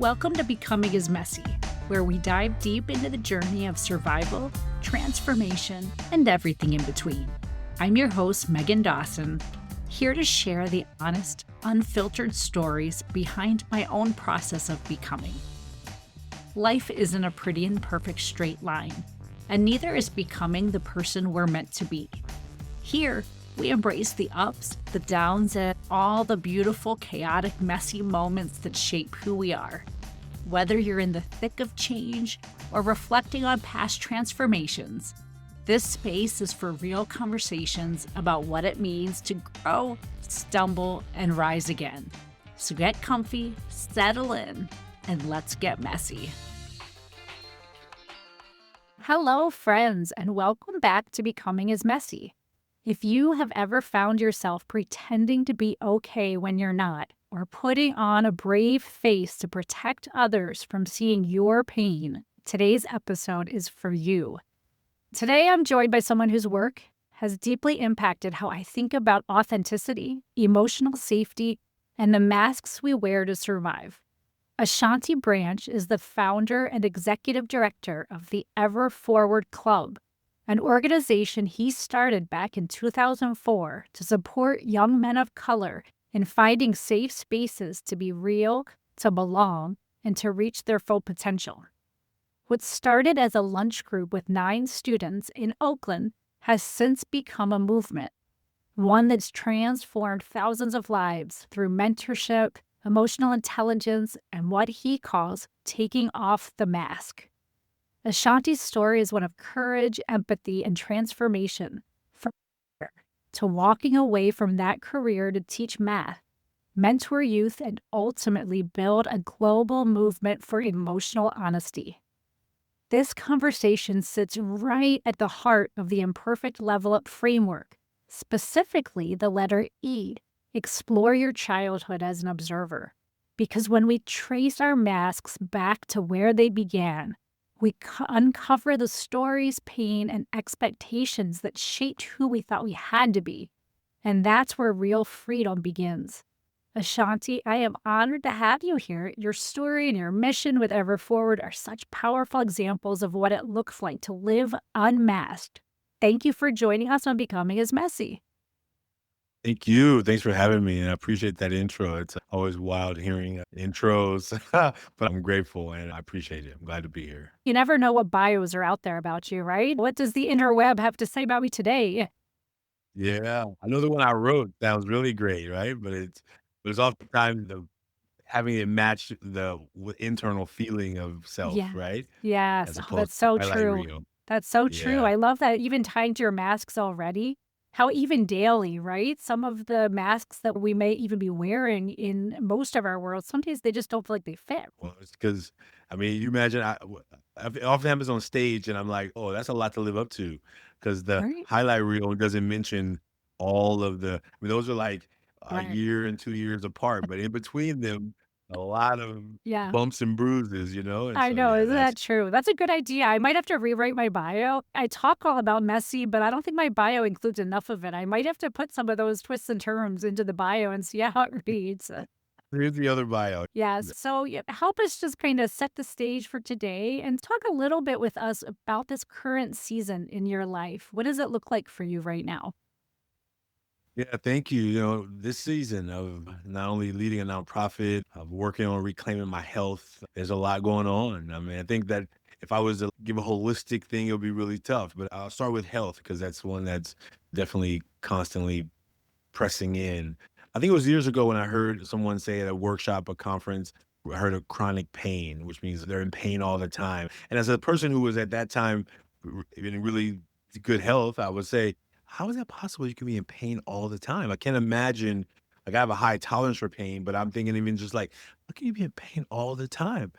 Welcome to Becoming is Messy, where we dive deep into the journey of survival, transformation, and everything in between. I'm your host, Meghann Dawson, here to share the honest, unfiltered stories behind my own process of becoming. Life isn't a pretty and perfect straight line, and neither is becoming the person we're meant to be. Here, we embrace the ups, the downs, and all the beautiful, chaotic, messy moments that shape who we are. Whether you're in the thick of change or reflecting on past transformations, this space is for real conversations about what it means to grow, stumble, and rise again. So get comfy, settle in, and let's get messy. Hello, friends, and welcome back to Becoming is Messy. If you have ever found yourself pretending to be okay when you're not, or putting on a brave face to protect others from seeing your pain, today's episode is for you. Today, I'm joined by someone whose work has deeply impacted how I think about authenticity, emotional safety, and the masks we wear to survive. Ashanti Branch is the founder and executive director of the Ever Forward Club, an organization he started back in 2004 to support young men of color in finding safe spaces to be real, to belong, and to reach their full potential. What started as a lunch group with 9 students in Oakland has since become a movement, one that's transformed thousands of lives through mentorship, emotional intelligence, and what he calls taking off the mask. Ashanti's story is one of courage, empathy, and transformation, from to walking away from that career to teach math, mentor youth, and ultimately build a global movement for emotional honesty. This conversation sits right at the heart of the Imperfect Level Up framework, specifically the letter E, explore your childhood as an observer. Because when we trace our masks back to where they began, we uncover the stories, pain, and expectations that shaped who we thought we had to be. And that's where real freedom begins. Ashanti, I am honored to have you here. Your story and your mission with Ever Forward are such powerful examples of what it looks like to live unmasked. Thank you for joining us on Becoming is Messy. Thank you. Thanks for having me. And I appreciate that intro. It's always wild hearing intros, but I'm grateful and I appreciate it. I'm glad to be here. You never know what bios are out there about you, right? What does the interweb have to say about me today? Yeah. I know the one I wrote sounds really great, right? But it's oftentimes having it match the internal feeling of self, Yes. right? Yes. As Oh, opposed that's to so highlight true. reel. That's so true. Yeah. I love that even tying to your masks already. How even daily, right? Some of the masks that we may even be wearing in most of our world, sometimes they just don't feel like they fit. Well, it's because, I mean, you imagine it often happens on stage, and I'm like, oh, that's a lot to live up to, because the Right? highlight reel doesn't mention all of the. I mean, those are like a Right. year and 2 years apart, but in between them, a lot of Yeah. bumps and bruises, And I so, know, yeah, isn't that's that true? That's a good idea. I might have to rewrite my bio. I talk all about messy, but I don't think my bio includes enough of it. I might have to put some of those twists and turns into the bio and see how it reads. here's the other bio. Yes. So help us just kind of set the stage for today and talk a little bit with us about this current season in your life. What does it look like for you right now? Yeah, thank you. This season of not only leading a nonprofit, of working on reclaiming my health, there's a lot going on. I mean, I think that if I was to give a holistic thing, it would be really tough. But I'll start with health because that's one that's definitely constantly pressing in. I think it was years ago when I heard someone say at a workshop, a conference, I heard of chronic pain, which means they're in pain all the time. And as a person who was at that time in really good health, I would say, how is that possible? You can be in pain all the time. I can't imagine, like, I have a high tolerance for pain, but I'm thinking even just like, how can you be in pain all the time?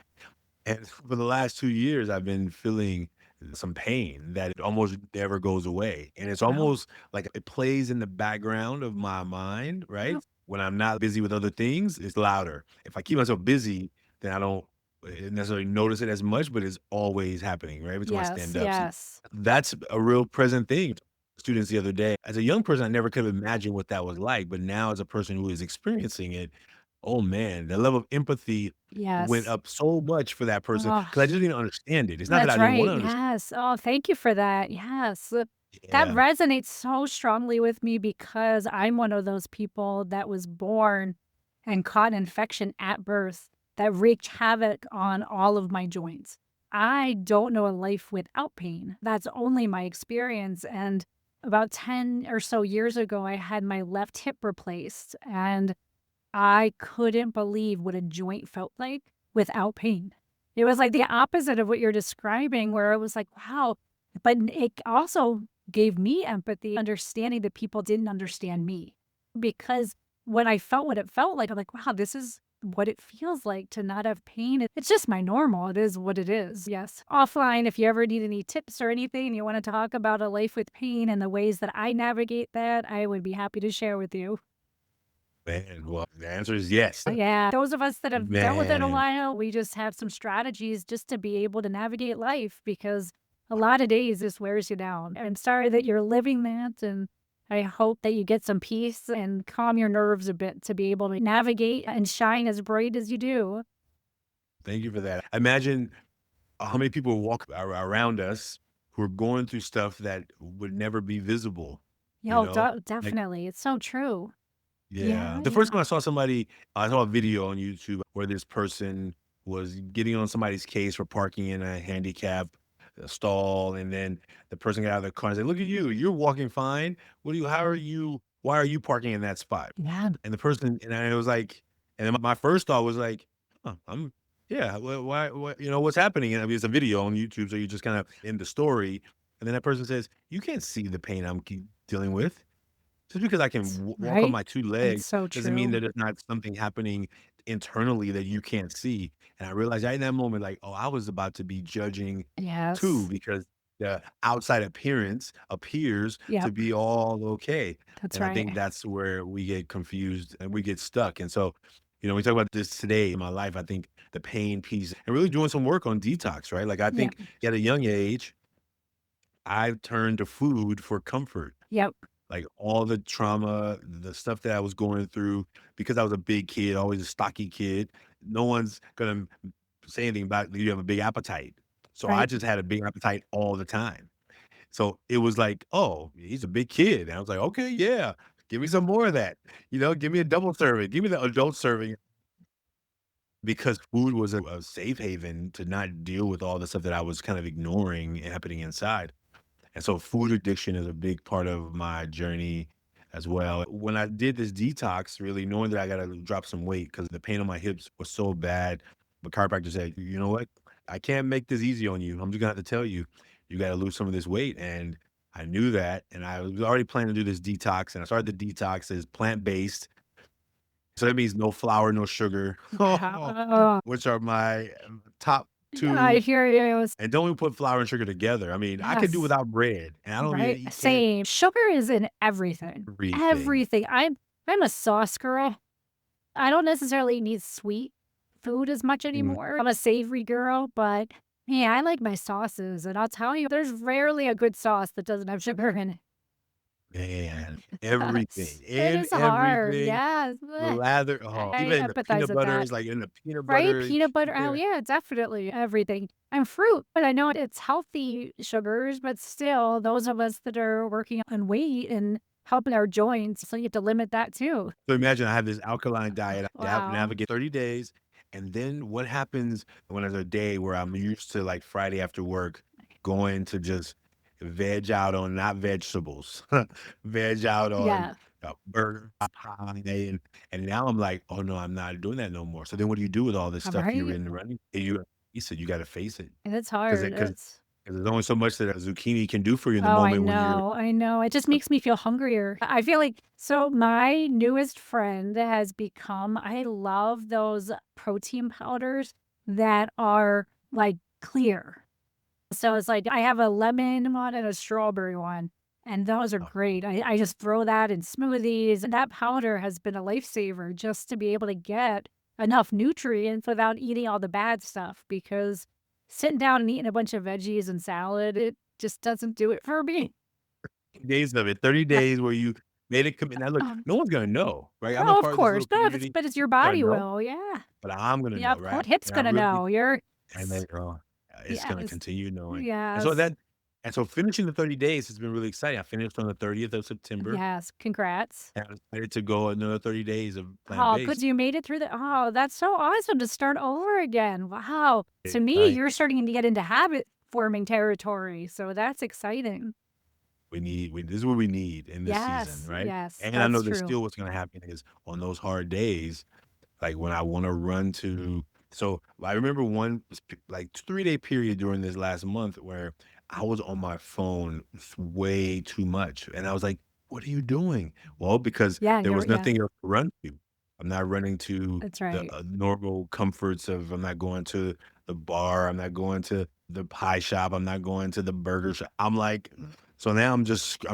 And for the last 2 years, I've been feeling some pain that it almost never goes away. And it's Wow. almost like it plays in the background of my mind, Yeah. right? When I'm not busy with other things, it's louder. If I keep myself busy, then I don't necessarily notice it as much, but it's always happening, right? Every time I Yes. stand up. So Yes. that's a real present thing. Students the other day, as a young person, I never could have imagined what that was like. But now, as a person who is experiencing it, oh man, the level of empathy went Yes. up so much for that person Oh, because I just didn't understand it. It's not that that's I didn't want right. to understand. Yes. Oh, thank you for that. Yes. That Yeah. resonates so strongly with me because I'm one of those people that was born and caught an infection at birth that wreaked havoc on all of my joints. I don't know a life without pain. That's only my experience. And about 10 or so years ago, I had my left hip replaced, and I couldn't believe what a joint felt like without pain. It was like the opposite of what you're describing, where it was like, wow. But it also gave me empathy, understanding that people didn't understand me. Because when I felt what it felt like, I'm like, wow, this is what it feels like to not have pain. It's just my normal. It is what it is. Yes. Offline, if you ever need any tips or anything, you want to talk about a life with pain and the ways that I navigate that, I would be happy to share with you. Man, well, the answer is yes. Yeah, those of us that have dealt with it a Man, while, we just have some strategies just to be able to navigate life because a lot of days this wears you down. I'm sorry that you're living that, and I hope that you get some peace and calm your nerves a bit to be able to navigate and shine as bright as you do. thank you for that. Imagine how many people walk around us who are going through stuff that would never be visible, you Yo, know? Like, definitely. It's so true. yeah. Yeah, The first yeah. time I saw a video on YouTube where this person was getting on somebody's case for parking in a handicap stall. And then the person got out of the car and said, look at you, you're walking fine. Why are you parking in that spot? Yeah, And the person, and I was like, and then my first thought was like, huh, yeah, what's happening? And I mean, it's a video on YouTube. So you're just kind of in the story. And then that person says, you can't see the pain I'm dealing with. Just because I can walk on right? my 2 It's legs so doesn't mean true. that there's not something happening internally that you can't see, and I realized right in that moment, like, "Oh, I was about to be judging too," Yes. because the outside appearance appears to Yep. be all okay, That's and I right. think that's where we get confused and we get stuck, and so, we talk about this today in my life, I think the pain piece and really doing some work on detox, right? Like, I Yep. think at a young age, I turned to food for comfort. Yep. Like, all the trauma, the stuff that I was going through because I was a big kid, always a stocky kid, no one's gonna say anything about you have a big appetite. So I Right. just had a big appetite all the time. So it was like, "Oh, he's a big kid." And I was like, "Okay, yeah, give me some more of that." Give me a double serving, give me the adult serving because food was a safe haven to not deal with all the stuff that I was kind of ignoring happening inside. And so food addiction is a big part of my journey as well. When I did this detox, really knowing that I got to drop some weight because the pain on my hips was so bad, the chiropractor said, you know what? I can't make this easy on you. I'm just gonna have to tell you, you got to lose some of this weight. And I knew that. And I was already planning to do this detox. And I started the detox as plant-based. So that means no flour, no sugar, Wow. which are my top I two. hear you. And don't even put flour and sugar together. I mean, I could do Yes, without bread, and I don't even right? eat can't Same. Sugar is in everything. everything. Everything. I'm a sauce girl. I don't necessarily need sweet food as much Mm, anymore. I'm a savory girl, but yeah, I like my sauces, and I'll tell you, there's rarely a good sauce that doesn't have sugar in it. man, Yes. everything, It in is hard. everything, Yes. Bleh. lather I even in the empathize peanut with that. butters, like, in the peanut Right? butter, Peanut butter. Oh, yeah. yeah, definitely. Everything. And fruit. But I know it's healthy sugars, but still, those of us that are working on weight and helping our joints, so you have to limit that too. So imagine I have this alkaline diet, I Wow. navigate 30 days, and then what happens when there's a day where I'm used to, like, Friday after work, going to just veg out on not vegetables, veg out on Yeah. a burger, pie, and now I'm like, "Oh, no, I'm not doing that no more." So then what do you do with all this All stuff you're right. in running? And you gotta face it And it's 'cause hard. it 'cause It's 'cause there's only so much that a zucchini can do for you in the Oh, I moment when you're know, I know. It just makes me feel hungrier. I feel like so my newest friend has become I love those protein powders that are, like, clear. So it's like I have a lemon one and a strawberry one, and those are great. I just throw that in smoothies, and that powder has been a lifesaver just to be able to get enough nutrients without eating all the bad stuff because sitting down and eating a bunch of veggies and salad, it just doesn't do it for me. days of it, 30 Right. days where you made a commitment. Now look, Um, no one's gonna know, right? I'm a no, of part of this course. little No, community. but it's your Gonna body know, will. Yeah. but I'm gonna Yeah, know, of course. right? It's And I gonna really know. You're and then, it's gonna yes. continue knowing. And so Yes. that and so finishing the 30 days has been really exciting. I finished on the 30th of September, Yes. Congrats. and I'm excited to go another 30 days of Oh, good plant-based. you made it through the oh, that's so awesome to start over again. Wow. To me, Right? you're starting to get into habit forming territory, so that's exciting. We this is what we need in this season, Yes, right? yes, And I know that's that true. still what's gonna happen is on those hard days, like, when I wanna run to so, I remember one like, 3-day period during this last month where I was on my phone way too much, and I was like, "What are you doing?" Well, because Yeah, there you're was yeah, nothing else to run to. I'm not running to that's the, right. normal comforts of I'm not going to the bar, I'm not going to the pie shop, I'm not going to the burger shop. I'm like so now I'm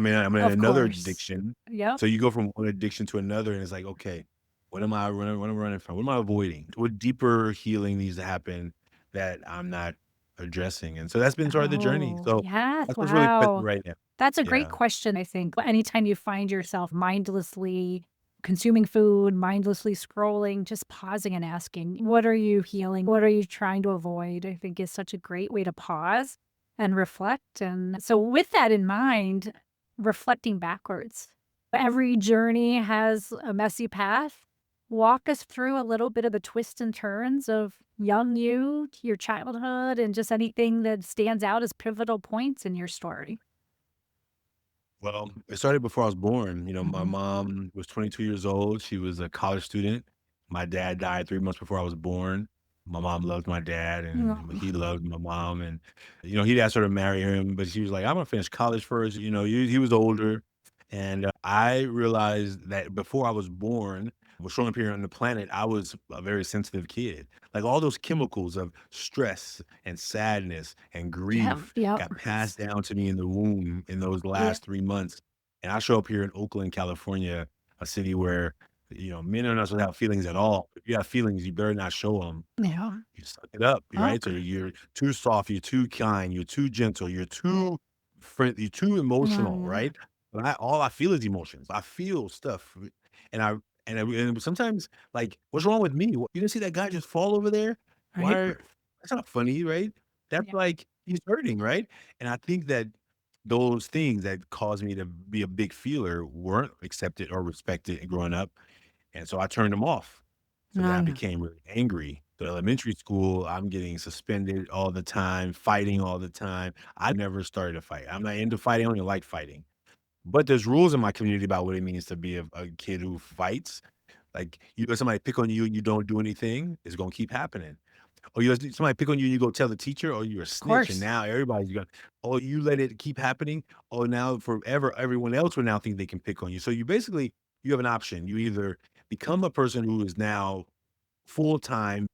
in Of another course. addiction. Yep. So you go from one addiction to another, and it's like, "Okay, what am I running from? What am I avoiding? What deeper healing needs to happen that I'm not addressing?" And so that's been sort of the journey. Oh, So yes, that's what's really present wow. right now. That's a great Yeah. question, I think. Anytime you find yourself mindlessly consuming food, mindlessly scrolling, just pausing and asking, "What are you healing? What are you trying to avoid?" I think is such a great way to pause and reflect, and so with that in mind, reflecting backwards. Every journey has a messy path. Walk us through a little bit of the twists and turns of young you, your childhood, and just anything that stands out as pivotal points in your story. Well, it started before I was born. My Mhm. mom was 22 years old. She was a college student. My dad died 3 months before I was born. My mom loved my dad, and Mm, he loved my mom. And he'd asked her to marry him, but she was like, "I'm gonna finish college first." He was older, and I realized that before I was born, was showing up here on the planet, I was a very sensitive kid. Like all those chemicals of stress and sadness and yep, grief yep. got passed down to me in the womb in those Yeah, last 3 months, and I show up here in Oakland, California, a city where, men are not supposed to have feelings at all. If you have feelings, you better not show them. yeah. You suck it up, Oh, right? So you're too soft, you're too kind, you're too gentle, you're too you're too emotional, mm, right? But all I feel is emotions. I feel stuff, and and sometimes, like, "What's wrong with me? You didn't see that guy just fall over there? right? That's not funny, right? That's Yeah, like he's hurting, right?" And I think that those things that caused me to be a big feeler weren't accepted or respected growing up, and so I turned them off. So then I none. became really angry. So elementary school, I'm getting suspended all the time, fighting all the time. I never started a fight. I'm not into fighting. I don't even like fighting. But there's rules in my community about what it means to be a kid who fights. Like you let somebody pick on you and you don't do anything, it's gonna keep happening. Or you let somebody pick on you and you go tell the teacher, or you're a Of snitch, and course. now everybody's going, oh, you let it keep happening. Oh, now forever, everyone else will now think they can pick on you. So you have an option. You either become a person who is now full time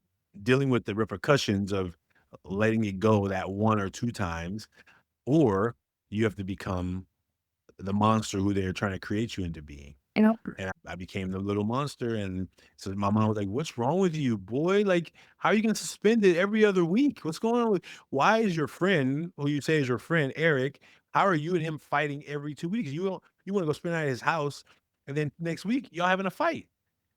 dealing with the repercussions of letting it go that one or two times, or you have to become the monster who they're trying to create you into being. You know, And I became the little monster, and so my mom was like, "What's wrong with you, boy? Like, how are you gonna suspend it every other week? What's going on with why is your friend, who you say is your friend, Eric, how are you and him fighting every 2 weeks? You wanna go spend the night at his house, and then next week, y'all having a fight."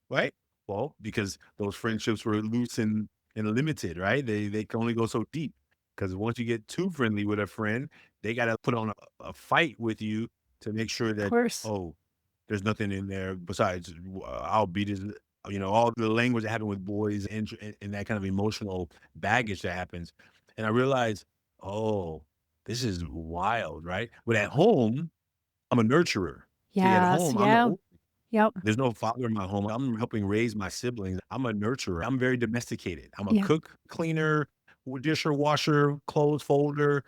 Right? Well, because those friendships were loose and limited, right? They can only go so deep. Because once you get too friendly with a friend, they gotta put on a fight with you to make sure of that, course. "Oh, there's nothing in there besides, I'll beat his," all the language that happened with boys and that kind of emotional baggage that happens. And I realized, "Oh, this is wild," right? But at home, I'm a nurturer. See, at Yes, home, I'm the yeah, old yep, there's no father in my home. I'm helping raise my siblings. I'm a nurturer. I'm very domesticated. I'm a yeah. cook, cleaner, disher, washer, clothes folder,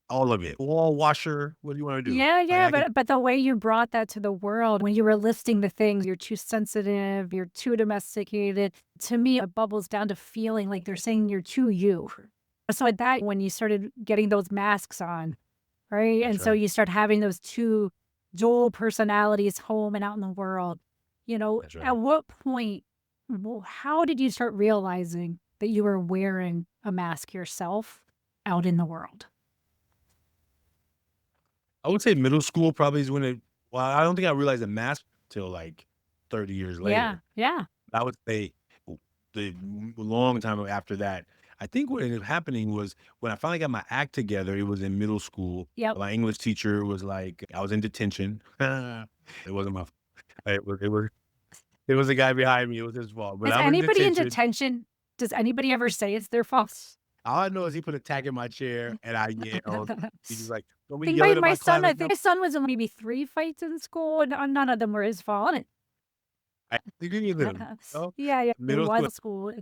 all of it. Wall washer. What do you wanna do? Yeah, Like, yeah, I can but the way you brought that to the world when you were listing the things, you're too sensitive, you're too domesticated, to me, it bubbles down to feeling like they're saying you're too you. So at that when you started getting those masks on, right? That's And so right. you start having those 2 dual personalities home and out in the world. That's At right. what point how did you start realizing that you were wearing a mask yourself out in the world? I would say middle school probably is when it well, I don't think I realized the mask. till like 30 years Yeah, later. yeah, I would say the long time after that. I think what ended up happening was when I finally got my act together, it was in middle school. yep. My English teacher was like, I was in detention. It wasn't my fault. It was the guy behind me. It was his fault. But Is I'm in anybody in detention. detention, does anybody ever say it's their fault? All I know is he put a tag in my chair and I yelled. He was like, "Don't be Think yelling at my my son, I class." think my son was in maybe 3 fights in school, and, none of them were his fault. I think you them. Yeah, yeah, it Middle school. was school.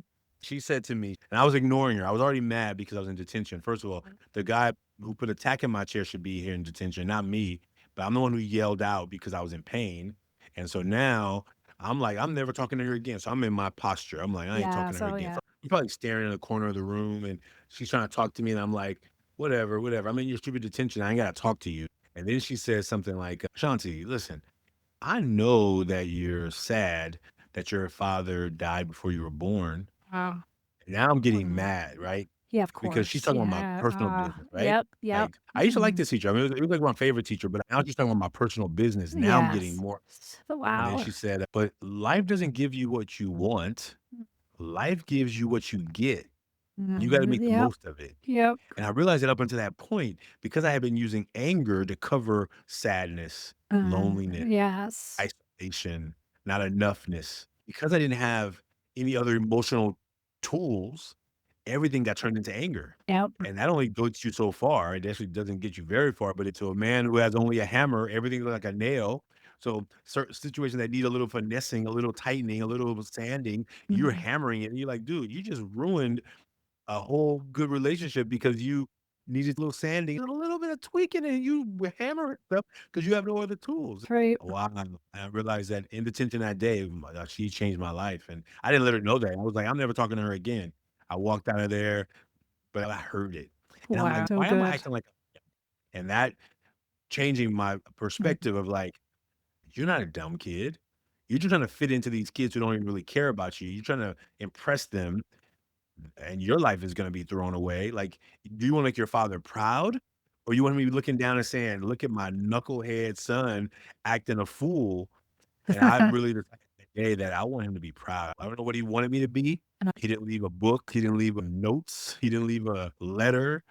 She said to me, and I was ignoring her. I was already mad because I was in detention. First of all, the guy who put a tack in my chair should be here in detention, not me. But I'm the one who yelled out because I was in pain. And so now I'm like, I'm never talking to her again. So I'm in my posture. I'm like, I ain't Yeah, talking to her so again. yeah. So I'm probably staring in the corner of the room and she's trying to talk to me. And I'm like, whatever, whatever. I'm in your stupid detention. I ain't got to talk to you. And then she says something like, Shanti, listen, I know that you're sad that your father died before you were born. Wow. Now I'm getting Mhm. mad, right? Yeah, of Because she's course, talking about my yeah, personal business, right? yep, yep. Like, I used to like Mhm. this teacher. I mean, it was like my favorite teacher, but now she's talking about my personal business. Now I'm getting Yes. more. And then Wow. she said, "But life doesn't give you what you want. Life gives you what you get. You gotta make the Yep, most of it." yep. And I realized that up until that point, because I had been using anger to cover sadness, loneliness, Yes. isolation, not enoughness. Because I didn't have any other emotional tools, everything got turned into anger. Yep. And that only goes you so far. It actually doesn't get you very far, but it's to a man who has only a hammer, everything like a nail. So certain situations that need a little finessing, a little tightening, a little sanding, you're Mhm. hammering it. And you're like, dude, you just ruined a whole good relationship because you needed a little sanding and a little bit of tweaking and you were hammering stuff because you have no other tools. Right. Wow. I realized that in detention that day, she changed my life. And I didn't let her know that. I was like, I'm never talking to her again. I walked out of there, but I heard it. And I'm like, Wow, so why am I good. acting like and that changing my Mhm. perspective of like, you're not a dumb kid. You're just trying to fit into these kids who don't even really care about you. You're trying to impress them and your life is gonna be thrown away. Like, do you wanna make your father proud? Or you want him to be looking down and saying, "Look at my knucklehead son acting a fool," and I really decided that day that I want him to be proud. I don't know what he wanted me to be. He didn't leave a book, he didn't leave a notes, he didn't leave a letter,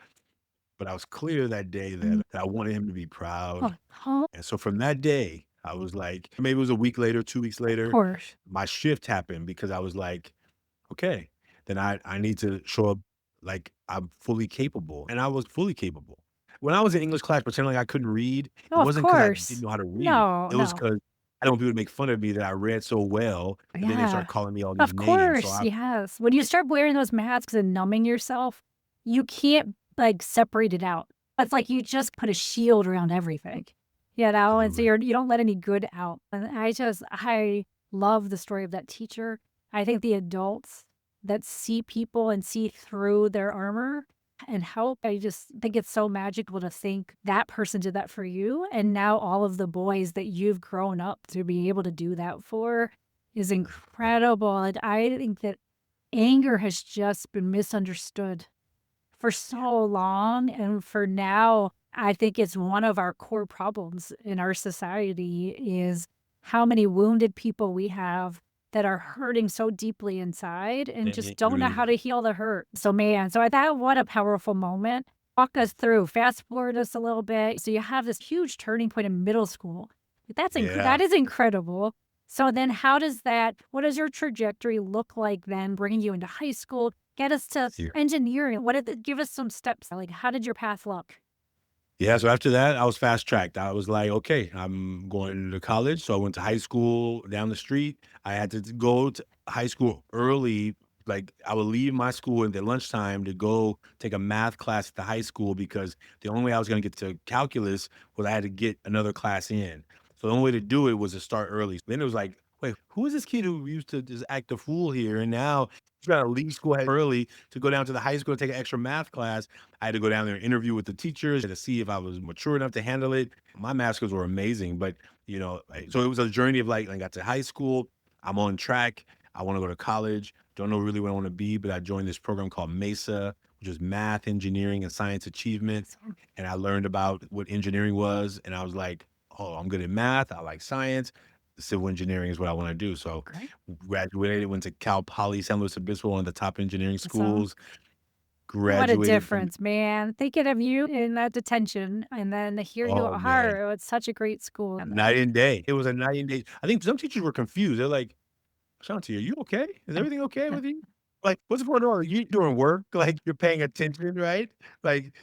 but I was clear that day that I wanted him to be proud, Oh, and so from that day, I was like maybe it was a week later, 2 weeks of later, course. my shift happened because I was like, okay, then I need to show up like I'm fully capable, and I was fully capable. When I was in English class pretending like I couldn't read, it No, of wasn't because I didn't course. know how to read. No, It was no. because I don't want people to make fun of me that I read so well, and then they start Yeah. calling me all these Of names. So course, I yes. When you start wearing those masks and numbing yourself, you can't, like, separate it out. It's like you just put a shield around everything, and so absolutely. you don't let any good out, and I love the story of that teacher. I think the adults that see people and see through their armor and help, I just think it's so magical to think that person did that for you, and now all of the boys that you've grown up to be able to do that for is incredible, and I think that anger has just been misunderstood for so long, and for now, I think it's one of our core problems in our society is how many wounded people we have that are hurting so deeply inside and just don't know how to heal the hurt. So, man, so I thought what a powerful moment. Walk us through, fast forward us a little bit. So you have this huge turning point in middle school. Yeah. That is incredible. So then what does your trajectory look like then bringing you into high school? Get us to Yeah. engineering. Give us some steps. Like, how did your path look? Yeah, so after that, I was fast tracked. I was like, okay, I'm going to college. So I went to high school down the street. I had to go to high school early. Like I would leave my school at the lunchtime to go take a math class at the high school because the only way I was going to get to calculus was I had to get another class in. So the only way to do it was to start early. Then it was like, wait, who is this kid who used to just act a fool here? And now he's got to leave school early to go down to the high school to take an extra math class. I had to go down there and interview with the teachers to see if I was mature enough to handle it. My math skills were amazing, but so it was a journey of like, I got to high school. I'm on track. I want to go to college. Don't know really what I want to be, but I joined this program called MESA, which is Math, Engineering, and Science Achievement. Awesome. And I learned about what engineering was. And I was like, oh, I'm good at math. I like science. civil engineering is what I want to do. So Great. graduated, went to Cal Poly San Luis Obispo, one of the top engineering So, schools. what a Graduated from difference, man. Thinking of you in that detention and then to hear you oh at man, Harvard, it's such a great school. And night and day. It was a night and day. I think some teachers were confused. They're like, "Shanti, are you okay? Is everything okay with you? Like, what's going on? Are you doing work? Like, you're paying attention, right? Like,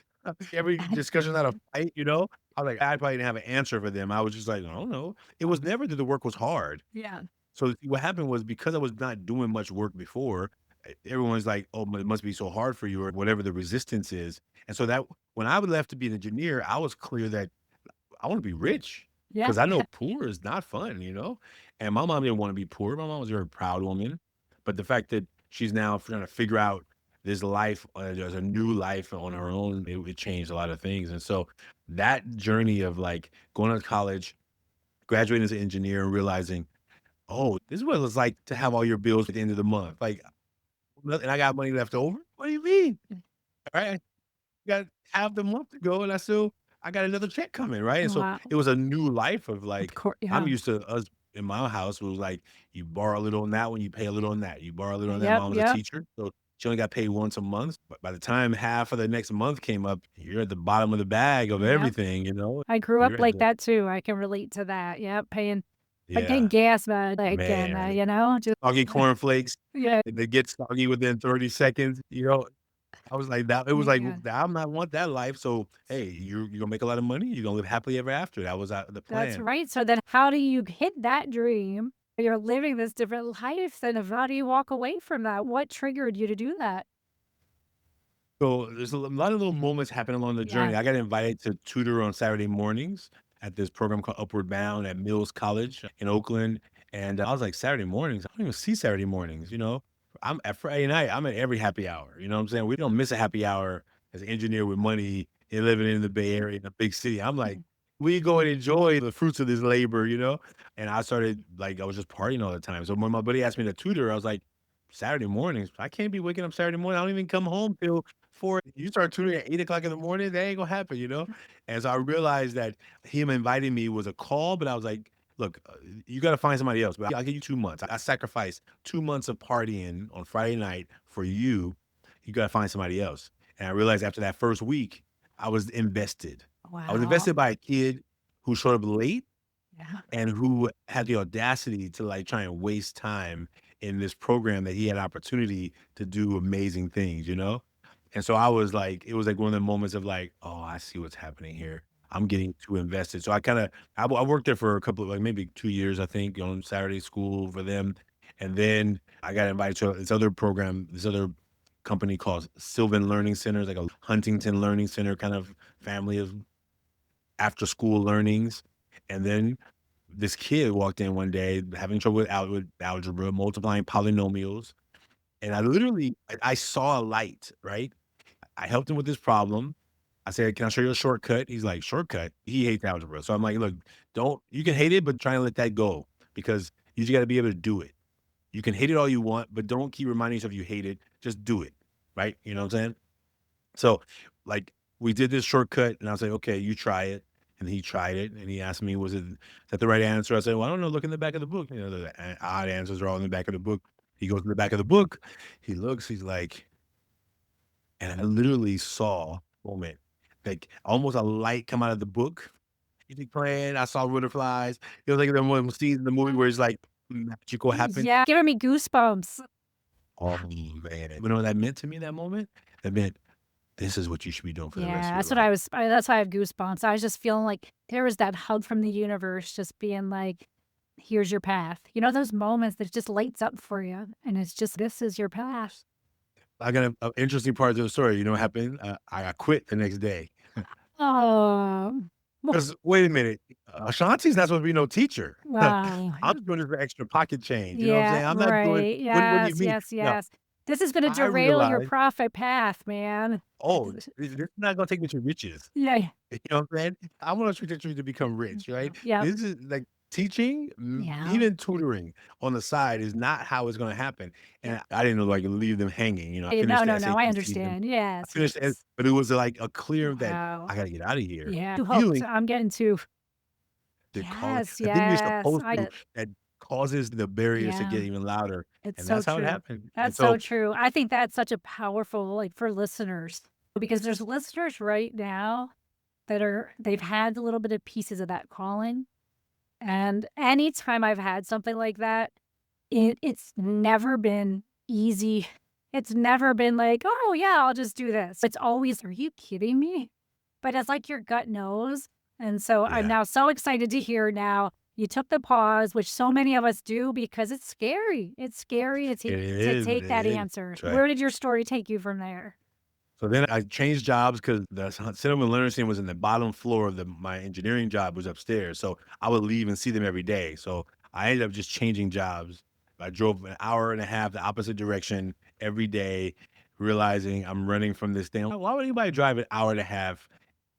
every discussion's not a fight, you know?" I was like, I probably didn't have an answer for them. I was just like, "I don't know." It was never that the work was hard. yeah. So what happened was because I was not doing much work before, everyone's like, "Oh, it must be so hard for you," or whatever the resistance is. And so that when I was left to be an engineer, I was clear that I want to be rich Yeah. because I know poor is not fun, you know? And my mom didn't want to be poor. My mom was a very proud woman. But the fact that she's now trying to figure out this life, there's a new life on her own, it changed a lot of things. And so that journey of like going to college, graduating as an engineer, and realizing, oh, this is what it's like to have all your bills at the end of the month. Like, and I got money left over. What do you mean? All right. Got half the month to go, and I got another check coming, right? And so Wow. it was a new life of Of like, course. I'm Yeah. used to us in my house, it was like you borrow a little on that one, you pay a little on that. You borrow a little on that. Yep. Mom was a Yep. teacher, so she only got paid once a month. But by the time half of the next month came up, you're at the bottom of the bag of Yep. everything, you know? I grew up You're at like the that too. I can relate to that. Yep. Paying like getting yeah, gas, but like, and, man. just, Soggy cornflakes, yeah. they get soggy within 30 seconds, you know? I was like that it was like, "Well, Man, I'm not want that life, so, hey, you're gonna make a lot of money, you're gonna live happily ever after." That was, the that's plan. right. So then how do you hit that dream? You're living this different life, then how do you walk away from that? What triggered you to do that? So, there's a lot of little moments happen along the Yeah. journey. I got invited to tutor on Saturday mornings at this program called Upward Bound at Mills College in Oakland, and I was like, "Saturday mornings? I don't even see Saturday mornings," you know? I'm at Friday night, I'm at every happy hour, you know what I'm saying? We don't miss a happy hour as an engineer with money and living in the Bay Area in a big city. I'm like, "We go and enjoy the fruits of this labor," you know? And I started like, I was just partying all the time. So when my buddy asked me to tutor, I was like, "Saturday mornings? I can't be waking up Saturday morning. I don't even come home till 4." You start tutoring at 8 o'clock in the morning, that ain't gonna happen, you know? And so I realized that him inviting me was a call, but I was like, "Look, you gotta find somebody else, but I'll give you 2 months. I sacrificed 2 months of partying on Friday night for you. You gotta find somebody else." And I realized after that first week, I was invested. I was Wow. invested by a kid who showed up late Yeah. and who had the audacity to, like, try and waste time in this program that he had opportunity to do amazing things, you know? And so I was like it was like one of the moments of like, "Oh, I see what's happening here. I'm getting too invested." So I worked there for a couple of like, maybe 2 years, I think, on Saturday school for them, and then I got invited to this other program, this other company called Sylvan Learning Centers, like a Huntington Learning Center kind of family of after school learnings, and then this kid walked in one day having trouble with algebra, multiplying polynomials, and I saw a light, right? I helped him with this problem. I said, "Can I show you a shortcut?" He's like, "Shortcut?" He hates algebra. So I'm like, "Look, don't you can hate it, but try and let that go because you just gotta be able to do it. You can hate it all you want, but don't keep reminding yourself you hate it. Just do it." Right? You know what I'm saying? So, like, we did this shortcut, and I was like, "Okay, you try it." And he tried it, and he asked me, is that the right answer?" I said, "Well, I don't know. Look in the back of the book." You know, the odd answers are all in the back of the book. He goes in the back of the book. He looks. He's like, and I literally saw a moment, like almost a light come out of the book. Music playing. I saw butterflies. It was like the one scene in the movie where it's like magical happen. Yeah, giving me goosebumps. Oh man, you know what that meant to me? That moment. That meant this is what you should be doing for the rest of Yeah, your that's what life. that's why I have goosebumps. I was just feeling like there was that hug from the universe just being like, "Here's your path." You know those moments that just lights up for you, and it's just, "This is your path." I got an interesting part to the story. You know what happened? I quit the next day. Oh, wo 'Cause wait a minute, Ashanti's not supposed to be no teacher. wow. I'm just doing this for extra pocket change, you know what I'm Yeah, saying? I'm not doing right. what do you Yes, mean? yes, No, yes. This is gonna I derail your realized, profit path, man. "Oh, this is not gonna take me to riches." Yeah, You know what I'm saying? I want a trajectory to become rich, right? yep, This is like teaching, yeah. even tutoring on the side is not how it's gonna happen, Yeah. and I didn't, like, leave them hanging, you know, I No, finished the no, no, I SAT season. understand. I Yes, finished it, yes. but it was, like, a clear that Wow. I gotta get out of here, Yeah, 2 hopes. feeling I'm getting 2. that cause Yes, the thing you're yes. supposed to that causes the barriers to Yeah, get even louder, it's and so that's how it true. happened, and That's so so true. I think that's such a powerful, like, for listeners, because there's listeners right now that they've had a little bit of pieces of that calling. And anytime I've had something like that, it's never been easy. It's never been like, "Oh, yeah, I'll just do this." It's always, "Are you kidding me?" But it's like your gut knows, and so I'm yeah, now so excited to hear now you took the pause, which so many of us do because it's scary. It's scary to take that it is, answer. that's right. Where did your story take you from there? So then I changed jobs because the Cinnamon Learning Center was in the bottom floor of my engineering job was upstairs. So I would leave and see them every day. So I ended up just changing jobs. I drove an hour and a half the opposite direction every day, realizing I'm running from this thing. Why would anybody drive an hour and a half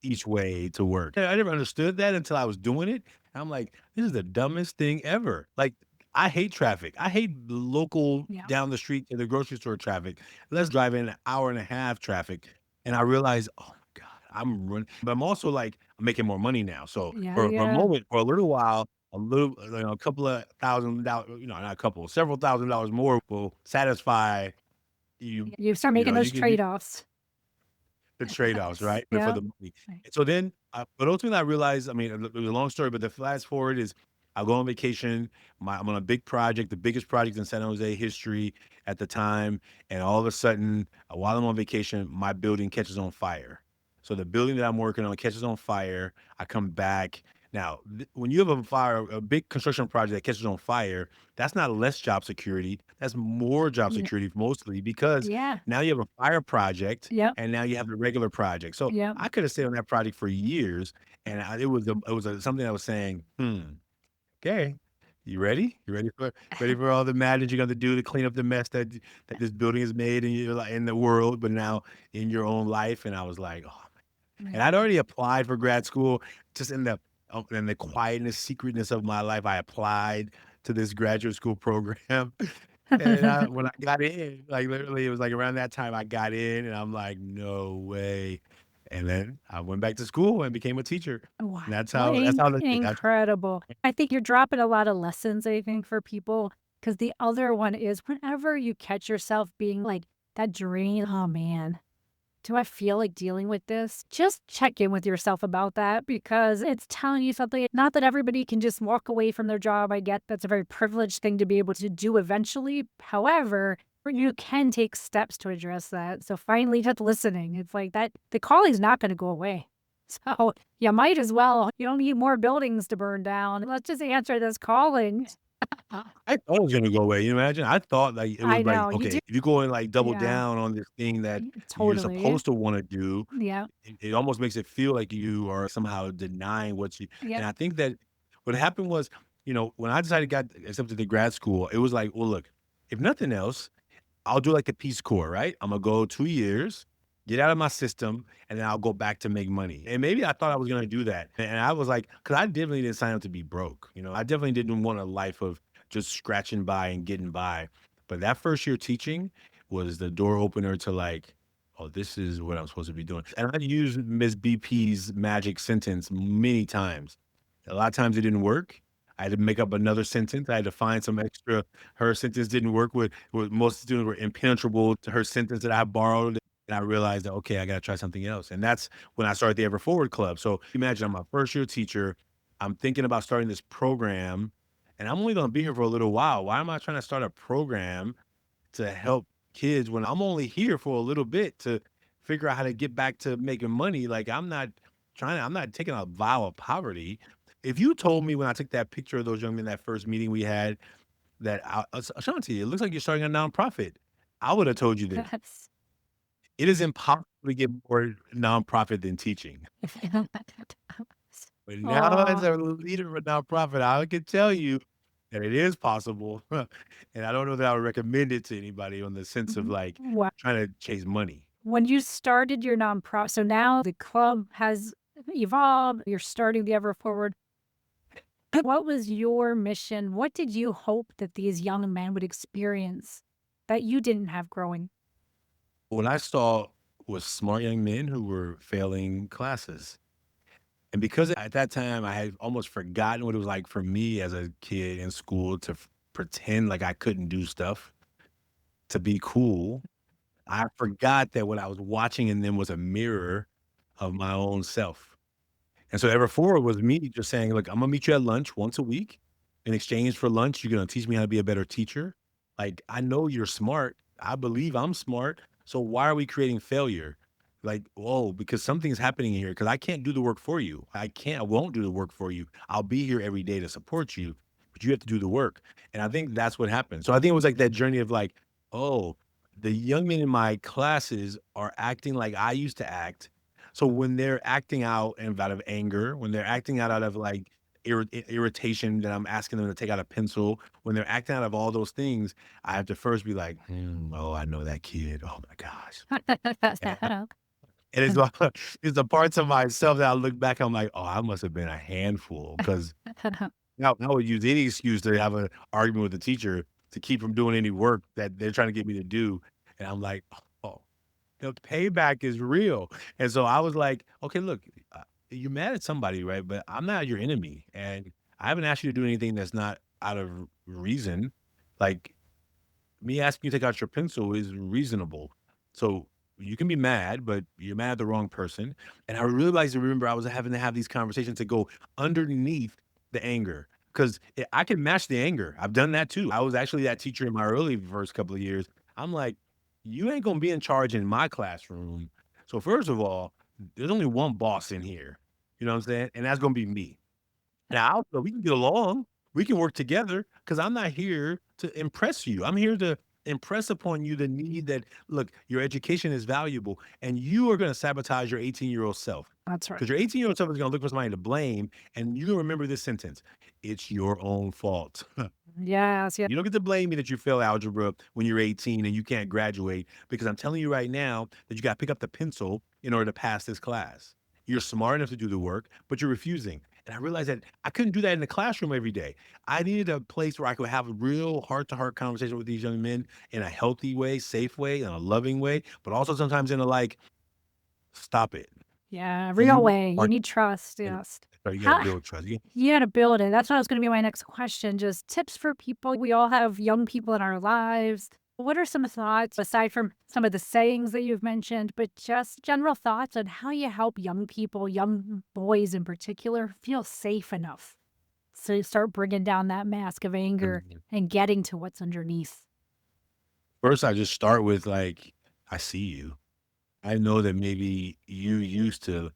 each way to work? I never understood that until I was doing it. I'm like, this is the dumbest thing ever. Like, I hate traffic. I hate the local Yeah. down the street to the grocery store traffic. Let's drive in an hour and a half traffic. And I realized, oh my God, I'm running. But I'm also like, I'm making more money now. So Yeah, for a yeah. moment, for a little while, a couple of $1,000, not a couple, several $1,000s more will satisfy you. You start You making know, those you trade-offs. the trade-offs, right? But for Yeah. the money. Right. And so then, but ultimately I realized, I mean, it was a long story, but the fast forward is I go on vacation. I'm on a big project, the biggest project in San Jose history at the time. And all of a sudden, while I'm on vacation, my building catches on fire. So the building that I'm working on catches on fire. I come back. Now, when you have a big construction project that catches on fire, that's not less job security. That's more job Yeah. security mostly because Yeah. now you have a fire project Yep. and now you have the regular project. So Yep. I could have stayed on that project for years, and something I was saying, okay, you ready? You ready for all the madness you're gonna do to clean up the mess that this building has made in your in the world, but now in your own life. And I was like, oh, and Right. I'd already applied for grad school just in the quietness, secretness of my life. I applied to this graduate school program. And when I got in, like literally, it was like around that time I got in, and I'm like, no way. And then I went back to school and became a teacher. Wow. And that's Well, how that's incredible. I think you're dropping a lot of lessons, I think, for people. Because the other one is whenever you catch yourself being like that drain, "Oh, man, do I feel like dealing with this?" Just check in with yourself about that because it's telling you something. Not that everybody can just walk away from their job. I get that's a very privileged thing to be able to do eventually. However, you can take steps to address that. So finally, just listening. It's like that the calling's not going to go away. So you might as well. You don't need more buildings to burn down. Let's just answer this calling. I thought it was gonna go away. You imagine? I thought like it was I like, know you do. okay, if you go and like double Yeah, down on this thing that you're totally. supposed to want to do, Yeah. it almost makes it feel like you are somehow denying what you. And Yep. I think that what happened was, when I decided got accepted to grad school, it was like, well, look, if nothing else, I'll do like the Peace Corps, right? I'm gonna go 2 years, get out of my system, and then I'll go back to make money. And maybe I thought I was gonna do that. And I was like, because I definitely didn't sign up to be broke. I definitely didn't want a life of just scratching by and getting by. But that first year teaching was the door opener to like, oh, this is what I'm supposed to be doing. And I used Miss BP's magic sentence many times. A lot of times it didn't work. I had to make up another sentence. I had to find some extra. Her sentence didn't work with most students were impenetrable to her sentence that I borrowed. And I realized that, okay, I got to try something else. And that's when I started the Ever Forward Club. So imagine I'm a first year teacher. I'm thinking about starting this program and I'm only going to be here for a little while. Why am I trying to start a program to help kids when I'm only here for a little bit to figure out how to get back to making money? Like I'm not taking a vow of poverty. If you told me when I took that picture of those young men, that first meeting we had, that Ashanti, it looks like you're starting a nonprofit. I would have told you this. Yes. It is impossible to get more nonprofit than teaching. But now as Oh, a leader of a nonprofit, I can tell you that it is possible. And I don't know that I would recommend it to anybody on the sense of like wow. trying to chase money. When you started your nonprofit, so now the club has evolved, you're starting the Ever Forward. What was your mission? What did you hope that these young men would experience that you didn't have growing? What I saw was smart young men who were failing classes. And because at that time I had almost forgotten what it was like for me as a kid in school to pretend like I couldn't do stuff, to be cool, I forgot that what I was watching in them was a mirror of my own self. And so ever forward was me just saying, "Look, Imma meet you at lunch once a week. In exchange for lunch, you're gonna teach me how to be a better teacher. Like, I know you're smart. I believe I'm smart. So why are we creating failure? Like, whoa, because something's happening here. Because I can't do the work for you. I won't do the work for you. I'll be here every day to support you, but you have to do the work." And I think that's what happened. So I think it was like that journey of like, "Oh, the young men in my classes are acting like I used to act, so when they're acting out and out of anger, when they're acting out of like irritation that I'm asking them to take out a pencil, when they're acting out of all those things, I have to first be like, oh, I know that kid. Oh my gosh. And it's it's the parts of myself that I look back, I'm like, oh, I must have been a handful. Cause now I would use any excuse to have an argument with the teacher to keep from doing any work that they're trying to get me to do. And I'm like, oh, the payback is real. And so I was like, "Okay, look, you're mad at somebody, right? But I'm not your enemy, and I haven't asked you to do anything that's not out of reason. Like, me asking you to take out your pencil is reasonable. So you can be mad, but you're mad at the wrong person." And I realized to remember I was having to have these conversations to go underneath the anger because I can match the anger. I've done that too. I was actually that teacher in my early first couple of years. I'm like, you ain't gonna be in charge in my classroom. So first of all, there's only one boss in here. You know what I'm saying? And that's gonna be me. Now, so we can get along, we can work together because 'cause I'm not here to impress you. I'm here to impress upon you the need that, look, your education is valuable, and you are gonna sabotage your 18-year-old self That's right. because your 18-year-old self is gonna look for somebody to blame, and you're gonna remember this sentence, "It's your own fault." Yes, yeah. You don't get to blame me that you fail algebra when you're 18 and you can't graduate because I'm telling you right now that you gotta pick up the pencil in order to pass this class. You're smart enough to do the work, but you're refusing. And I realized that I couldn't do that in the classroom every day. I needed a place where I could have a real heart-to-heart conversation with these young men in a healthy way, safe way, in a loving way, but also sometimes in a like, "Stop it. Yeah, real You way. You are" need trust, and yes. so you gotta How build trust. Yeah. you gotta build it. That's what was gonna be my next question, just tips for people. We all have young people in our lives. What are some thoughts, aside from some of the sayings that you've mentioned, but just general thoughts on how you help young people, young boys in particular, feel safe enough to start bringing down that mask of anger Mhm. and getting to what's underneath? First, I just start with like, "I see you. I know that maybe you used to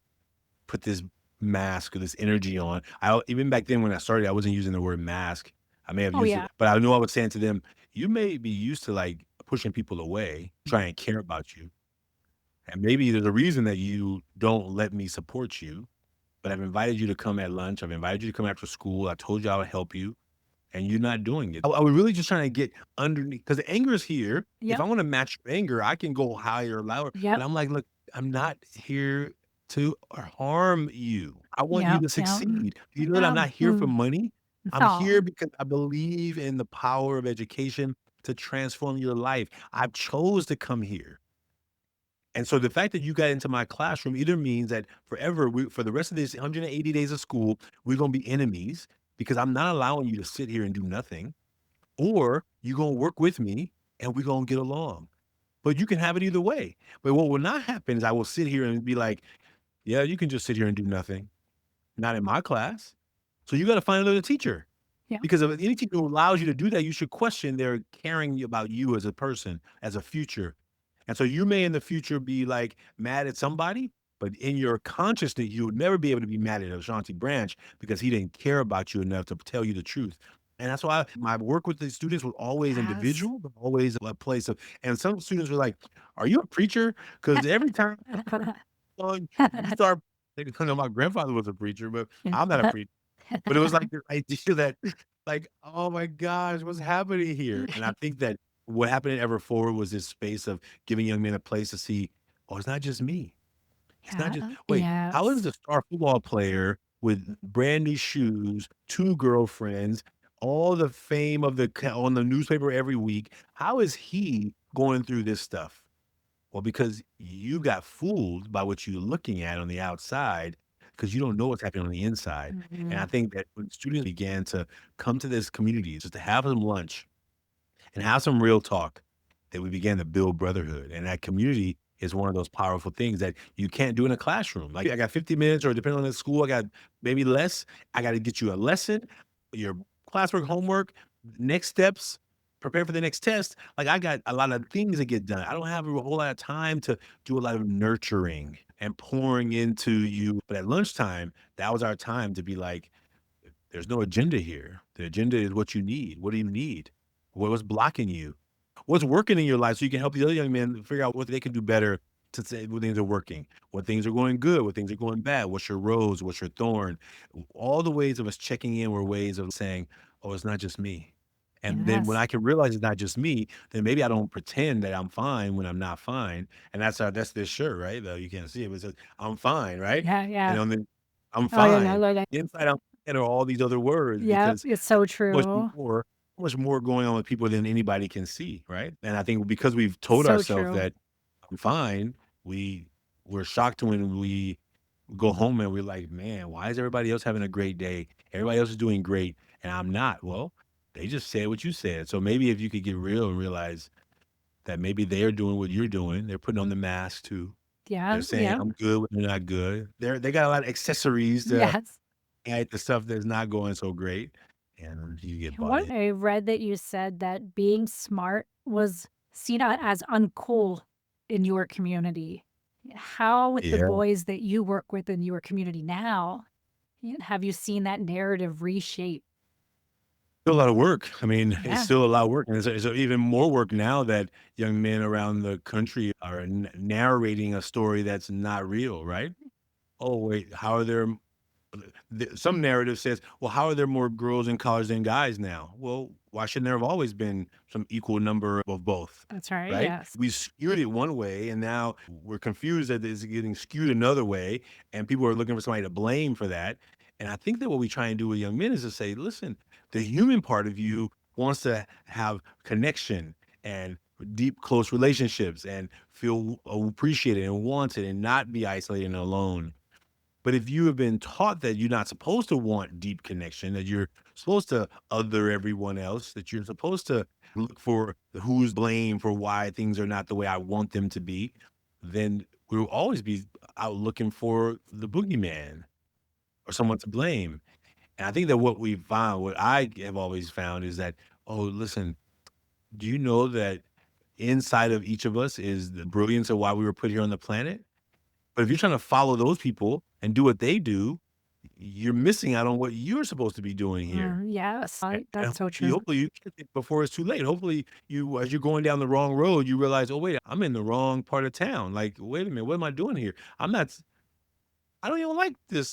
put this mask or this energy on." Even back then when I started, I wasn't using the word mask. I may have Oh, used it, yeah. but I know I was saying to them, "You may be used to, like, pushing people away, try and care about you, and maybe there's a reason that you don't let me support you, but I've invited you to come at lunch, I've invited you to come after school, I told you I would help you, and you're not doing it." I was really just trying to get underneath because the anger is here. If Yep. I wanna match your anger, I can go higher, louder, but Yep. I'm like, "Look, I'm not here to harm you. I want you Yep. to Yep. succeed. You know that I'm not here for Mm. money. I'm here Aw. because I believe in the power of education to transform your life. I've chose to come here." And so the fact that you got into my classroom either means that forever, for the rest of this 180 days of school, we're gonna be enemies because I'm not allowing you to sit here and do nothing, or you're gonna work with me and we're gonna get along. But you can have it either way. But what will not happen is I will sit here and be like, "Yeah, you can just sit here and do nothing. Not in my class. So you gotta find another teacher." Yep. Because if any teacher who allows you to do that, you should question their caring about you as a person, as a future. And so you may in the future be like mad at somebody, but in your consciousness, you would never be able to be mad at Ashanti Branch because he didn't care about you enough to tell you the truth. And that's why my work with the students was always Yes. individual, but always a place of, and some students were like, "Are you a preacher?" Because every time you start, because my grandfather was a preacher, but I'm not a preacher. But it was like the idea that like, "Oh my gosh, what's happening here?" And I think that what happened at Ever Forward was this space of giving young men a place to see, "Oh, it's not just me. It's not just wait, how is Yes. the star football player with brand new shoes, 2 girlfriends, all the fame of the on the newspaper every week, how is he going through this stuff?" Well, because you got fooled by what you're looking at on the outside, because you don't know what's happening on the inside. And I Mhm. think that when students began to come to this community just to have some lunch and have some real talk, that we began to build brotherhood. And that community is one of those powerful things that you can't do in a classroom. Like I got 50 minutes, or depending on the school, I got maybe less. I got to get you a lesson, your classwork, homework, next steps, prepare for the next test. Like I got a lot of things to get done. I don't have a whole lot of time to do a lot of nurturing and pouring into you. But at lunchtime, that was our time to be like, there's no agenda here. The agenda is what you need. What do you need? What's blocking you? What's working in your life so you can help the other young men figure out what they can do better to say what things are working, what things are going good, what things are going bad, what's your rose, what's your thorn. All the ways of us checking in were ways of saying, oh, it's not just me. And then when Yes. I can realize it's not just me, then maybe I don't pretend that I'm fine when I'm not fine. And that's this shirt, right? Though you can't see it, but it says, I'm fine, right? Yeah, And yeah. on the I'm Oh, yeah, no, fine. like, Inside out and are all these other words yep, because it's there's so so true. much more going on with people than anybody can see, right? And I think because we've told So ourselves true. that I'm fine, we're shocked when we go home and we're like, man, why is everybody else having a great day? Everybody else is doing great, and I'm not. Well, they just said what you said. So maybe if you could get real and realize that maybe they're doing what you're doing, they're putting on the mask too. Yeah, They're saying yeah. I'm good when they're not good. They got a lot of accessories to Yes. hide the stuff that's not going so great, and you get bought What in. I read that you said that being smart was seen as uncool in your community. How with the Yeah. boys that you work with in your community now, have you seen that narrative reshape? Still a lot of work. I mean, it's Yeah, still a lot of work, and it's even more work now that young men around the country are narrating a story that's not real, right? Oh, wait, how are there some narrative says, well, how are there more girls in college than guys now? Well, why shouldn't there have always been some equal number of both? that's right. Right? Yes. We skewed it one way, and now we're confused that it's getting skewed another way, and people are looking for somebody to blame for that. And I think that what we try and do with young men is to say, listen, the human part of you wants to have connection and deep, close relationships and feel appreciated and wanted and not be isolated and alone. But if you have been taught that you're not supposed to want deep connection, that you're supposed to other everyone else, that you're supposed to look for who's blamed for why things are not the way I want them to be, then we'll always be out looking for the boogeyman or someone to blame. And I think that what I have always found is that, oh, listen, do you know that inside of each of us is the brilliance of why we were put here on the planet? But if you're trying to follow those people and do what they do, you're missing out on what you're supposed to be doing here. Yes, And that's so true. hopefully you catch it before it's too late. Hopefully as you're going down the wrong road, you realize, oh wait, I'm in the wrong part of town. Like, wait a minute, what am I doing here? I don't even like the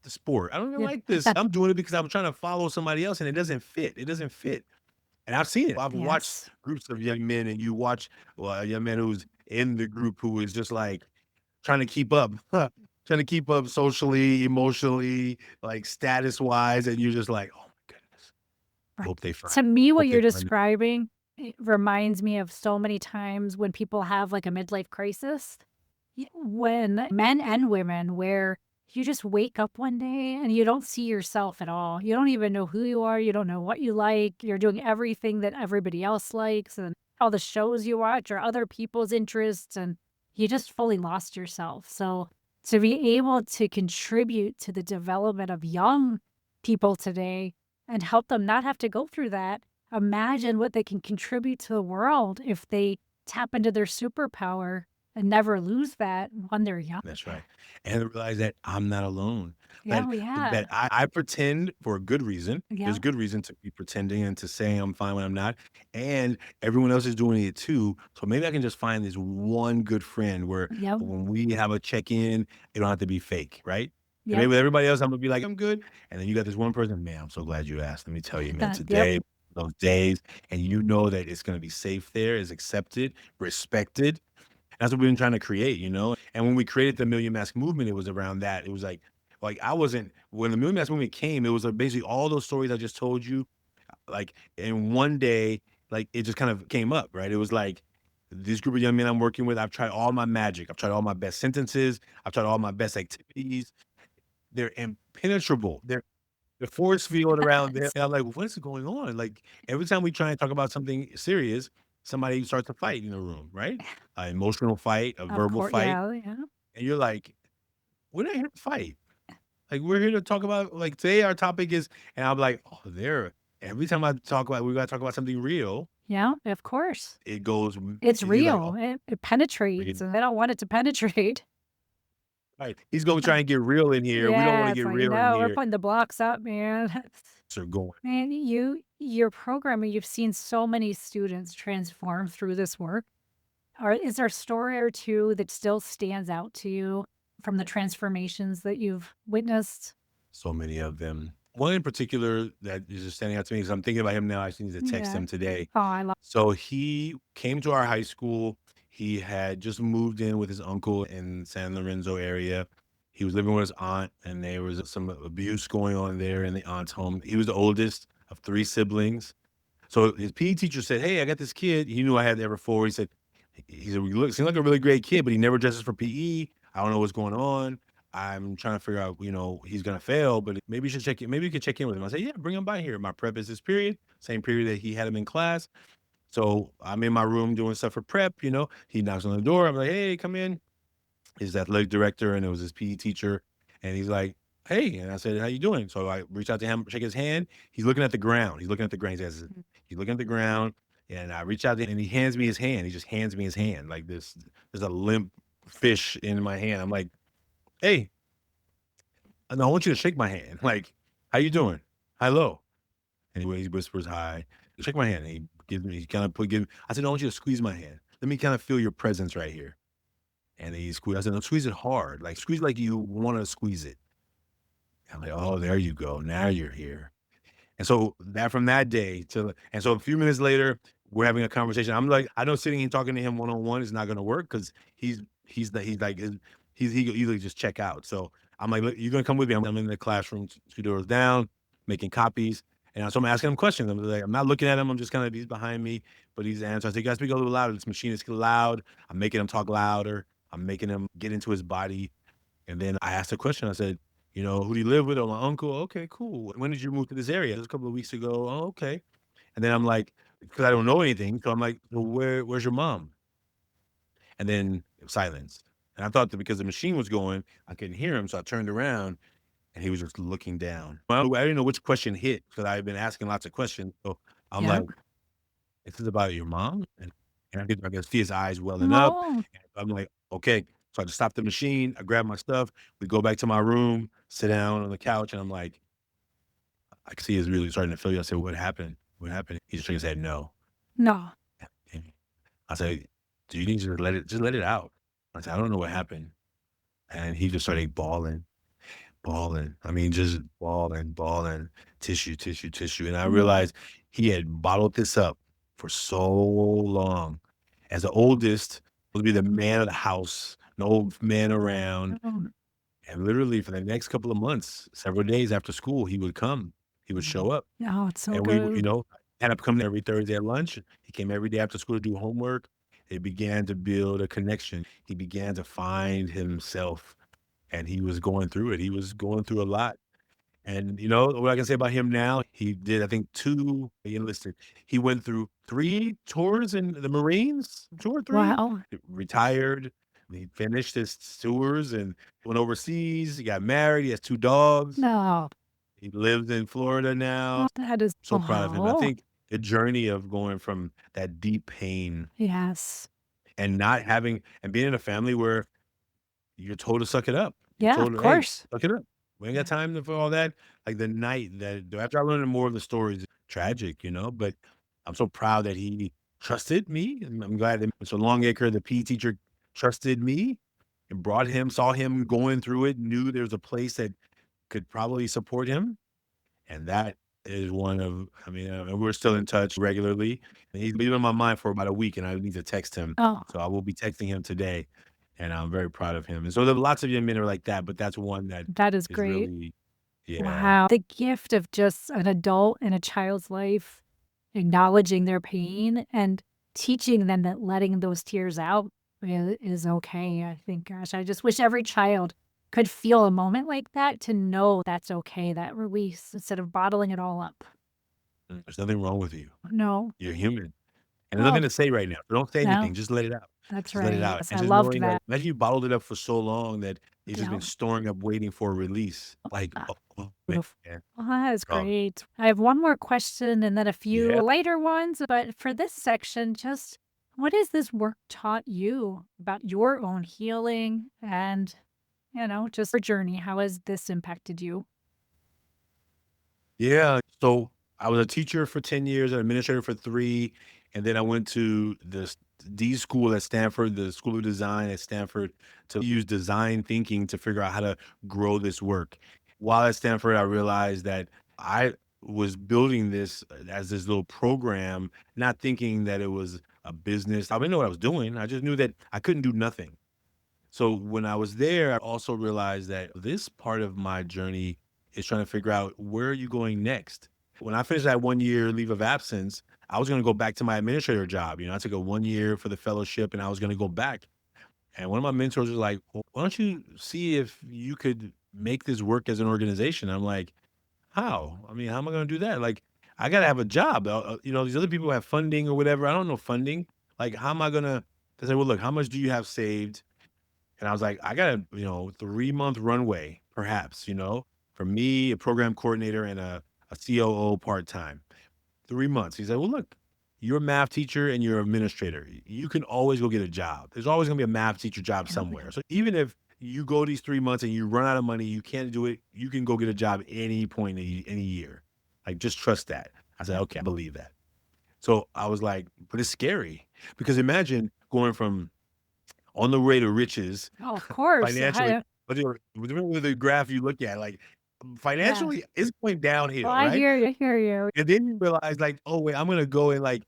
sport. I don't even Yeah. like this. I'm doing it because I'm trying to follow somebody else and it doesn't fit. It doesn't fit. And I've seen it. I've watched Yes. groups of young men, and you watch, well, a young man who's in the group who is just like trying to keep up, trying to keep up socially, emotionally, like status-wise, and you're just like, "Oh my goodness. Right. Hope they find To me, what hope they you're find it." describing, it reminds me of so many times when people have, like, a midlife crisis. When men and women, where you just wake up one day and you don't see yourself at all. You don't even know who you are. You don't know what you like. You're doing everything that everybody else likes and all the shows you watch or other people's interests, and you just fully lost yourself. So, to be able to contribute to the development of young people today and help them not have to go through that, imagine what they can contribute to the world if they tap into their superpower and never lose that when they're young. That's right. And to realize that I'm not alone. Yeah, That oh, that yeah. I pretend for a good reason. There's Yeah. good reason to be pretending and to saying I'm fine when I'm not. And everyone else is doing it too. So maybe I can just find this one good friend where Yep. when we have a check-in, it don't have to be fake, right? And maybe Yep. with everybody else, I'm gonna be like, I'm good. And then you got this one person, man, I'm so glad you asked. Let me tell you, man, Yep. today, those days, and you know that it's gonna be safe there, is accepted, respected. That's what we've been trying to create, you know? And when we created the Million Mask movement, it was around that. It was like I wasn't when the Million Mask movement came, it was like basically all those stories I just told you, like in one day, like it just kind of came up, right? It was like this group of young men I'm working with, I've tried all my magic. I've tried all my best sentences. I've tried all my best activities. they're impenetrable. They're the force field around them. And I'm like, what is going on? Like every time we try and talk about something serious, somebody starts a fight in the room, right? An emotional fight, a Of verbal course, fight. yeah, yeah. And you're like, we're not here to fight. Like we're here to talk about like today our topic is, and I'm like, oh, there. Every time I talk about we gotta talk about something real, Yeah, of course. it goes It's you're like, real. oh, It penetrates, and they don't want it to penetrate. right. He's gonna try and get real in here. We don't want Yeah, to it's get like, real in "No, we're here. putting the blocks up, man." So going. Man, your programming, you've seen so many students transform through this work. Or is there a story or 2 that still stands out to you from the transformations that you've witnessed? So many of them. One in particular that is just standing out to me because I'm thinking about him now. I just need to text Yeah. him today. Oh, I love. So he came to our high school. He had just moved in with his uncle in San Lorenzo area. He was living with his aunt, and there was some abuse going on there in the aunt's home. He was the oldest of 3 siblings. So his PE teacher said, "Hey, I got this kid." He knew I had there before. He said, "You look seems like a really great kid, but he never dresses for PE. I don't know what's going on. I'm trying to figure out, he's gonna fail, but maybe you should check in. Maybe you could check in with him." I said, "Yeah, bring him by here. My prep is this period, same period that he had him in class." So I'm in my room doing stuff for prep. He knocks on the door. I'm like, "Hey, come in." His athletic director, and it was his PE teacher, and he's like, "Hey," and I said, "How you doing?" So I reached out to him, shake his hand. He's looking at the ground. He's looking at the ground. He's looking at the ground, and I reach out to him, and he hands me his hand. He just hands me his hand like this. There's a limp fish in my hand. I'm like, "Hey, no, I want you to shake my hand. Like, how you doing? Hello." Anyway, he whispers hi. Shake my hand. And he gives me. He kind of put. Give. I said, "No, I want you to squeeze my hand. Let me kind of feel your presence right here." And he squeezed. I said, "No, squeeze it hard. Like squeeze like you want to squeeze it." I'm like, "Oh, there you go. Now you're here." And so that from that day to and so a few minutes later, we're having a conversation. I'm like, I know sitting and talking to him one on one is not going to work because he's like he could easily just check out. So I'm like, "Look, you're gonna come with me." I'm in the classroom, 2 doors down, making copies. And so I'm asking him questions. I'm like, I'm not looking at him. I'm just kind of he's behind me, but he's answering. I said, "You guys speak a little louder. This machine is loud." I'm making him talk louder. I'm making him get into his body. And then I asked a question. I said, "Who do you live with?" "Oh, my uncle." "Okay, cool. When did you move to this area?" "Just a couple of weeks ago." "Oh, okay." And then I'm like, because I don't know anything, so I'm like, "Well, where's your mom?" And then silence. And I thought that because the machine was going, I couldn't hear him, so I turned around and he was just looking down. Well, I didn't know which question hit because I had been asking lots of questions. So I'm Yeah. like, "This is about your mom?" And I could see his eyes welling up. Oh, And I'm like, "Okay." So I just stopped the machine. I grabbed my stuff. We go back to my room, sit down on the couch, and I'm like, I could see he's really starting to feel you. I said, "What happened? What happened?" He just shook his head, "No." no. And I said, "Do you need to let it out?" I said, "I don't know what happened." And he just started bawling, bawling. I mean, just bawling, bawling, tissue, tissue, tissue. And I No. realized he had bottled this up for so long. As the oldest, to be the man of the house, no old man around. Oh, And literally for the next couple of months, several days after school, he would come. He would show up. no, it's so And we good. had him come every Thursday at lunch. He came every day after school to do homework. It began to build a connection. He began to find himself, and he was going through it. He was going through a lot. And what I can say about him now, he did, I think, 2 he enlisted. He went through 3 tours in the Marines, 2 or 3, Wow. retired. He finished his tours and went overseas. He got married. He has 2 dogs. No. He lives in Florida now. Oh, that is So proud of him. I oh, think the journey of going from that deep pain yes. and not having and being in a family where you're told to suck it up. You're Yeah, of told, "Hey, course. suck it up. We ain't got Yeah. time for all that." Like the night that after I learned more of the stories, tragic, but I'm so proud that he trusted me. And I'm glad that Mr. Longacre, the PE teacher, trusted me and saw him going through it, knew there was a place that could probably support him. And that is one of I mean, and we're still in touch regularly. And he's been on my mind for about a week, and I need to text him. Oh, So I will be texting him today, and I'm very proud of him. And so there are lots of young men are like that, but that's one that that is is great. really yeah. Wow. The gift of just an adult in a child's life acknowledging their pain and teaching them that letting those tears out is okay. I think, gosh, I just wish every child could feel a moment like that to know that's okay, that release instead of bottling it all up. There's nothing wrong with you. No. You're human. And there's Oh, nothing to say right now. So don't say anything. no. Just let it out. That's Just let it right. out. Yes, And I just love knowing like that. imagine you bottled it up for so long that it's just Yeah. been storing up waiting for a release. Like, oh man. Beautiful. Oh, that is Oh, great. I have one more question and then a few yeah. lighter ones, but for this section, just what has this work taught you about your own healing and, just your journey? How has this impacted you? Yeah. So I was a teacher for 10 years, an administrator for 3, and then I went to the D school at Stanford, the School of Design at Stanford, to use design thinking to figure out how to grow this work. While at Stanford, I realized that I was building this as this little program, not thinking that it was a business. I didn't know what I was doing. I just knew that I couldn't do nothing. So when I was there, I also realized that this part of my journey is trying to figure out where are you going next. When I finished that 1 year leave of absence, I was going to go back to my administrator job. I took a 1 year for the fellowship and I was going to go back. And one of my mentors was like, well, why don't you see if you could make this work as an organization? I'm like, how? I mean, how am I going to do that? Like, I got to have a job. These other people have funding or whatever. I don't know funding. Like, how am I going to say, well, look, how much do you have saved? And I was like, I got a, 3-month runway, perhaps, for me, a program coordinator and a COO part-time. 3 months. He said, well, look, you're a math teacher and you're an administrator. You can always go get a job. There's always gonna be a math teacher job Yeah, yeah. somewhere. So even if you go these 3 months and you run out of money, you can't do it, you can go get a job any point in any year. Like just trust that. I said, Yeah. okay, I believe that. So I was like, but it's scary because imagine going from on the way to riches Oh, of course. financially, whatever the graph you look at, like, Yeah. financially, it's going Well, downhill, I right? hear you. I hear you. And then you realize, like, "Oh, wait, I'm gonna go and, like,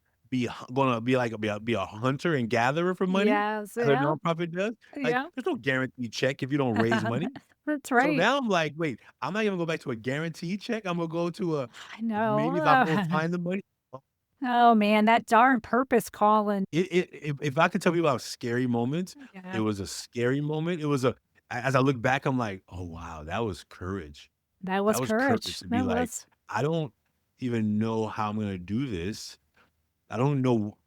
gonna be like be a hunter and gatherer for money Yes. as a Yeah. nonprofit does?" Like, Yeah. there's no guaranteed check if you don't raise money. That's So right. now I'm like, "Wait, I'm not gonna go back to a guaranteed check, I'm gonna go to a I know. maybe if I'm gonna find the money." Oh, man, that darn purpose calling. If I could tell people about scary moments, it Yeah. was a scary moment. It was as I look back, I'm like, "Oh, wow, that was courage." That That was was courage courage. to be That like, was. "I don't even know how I'm gonna do this. I don't know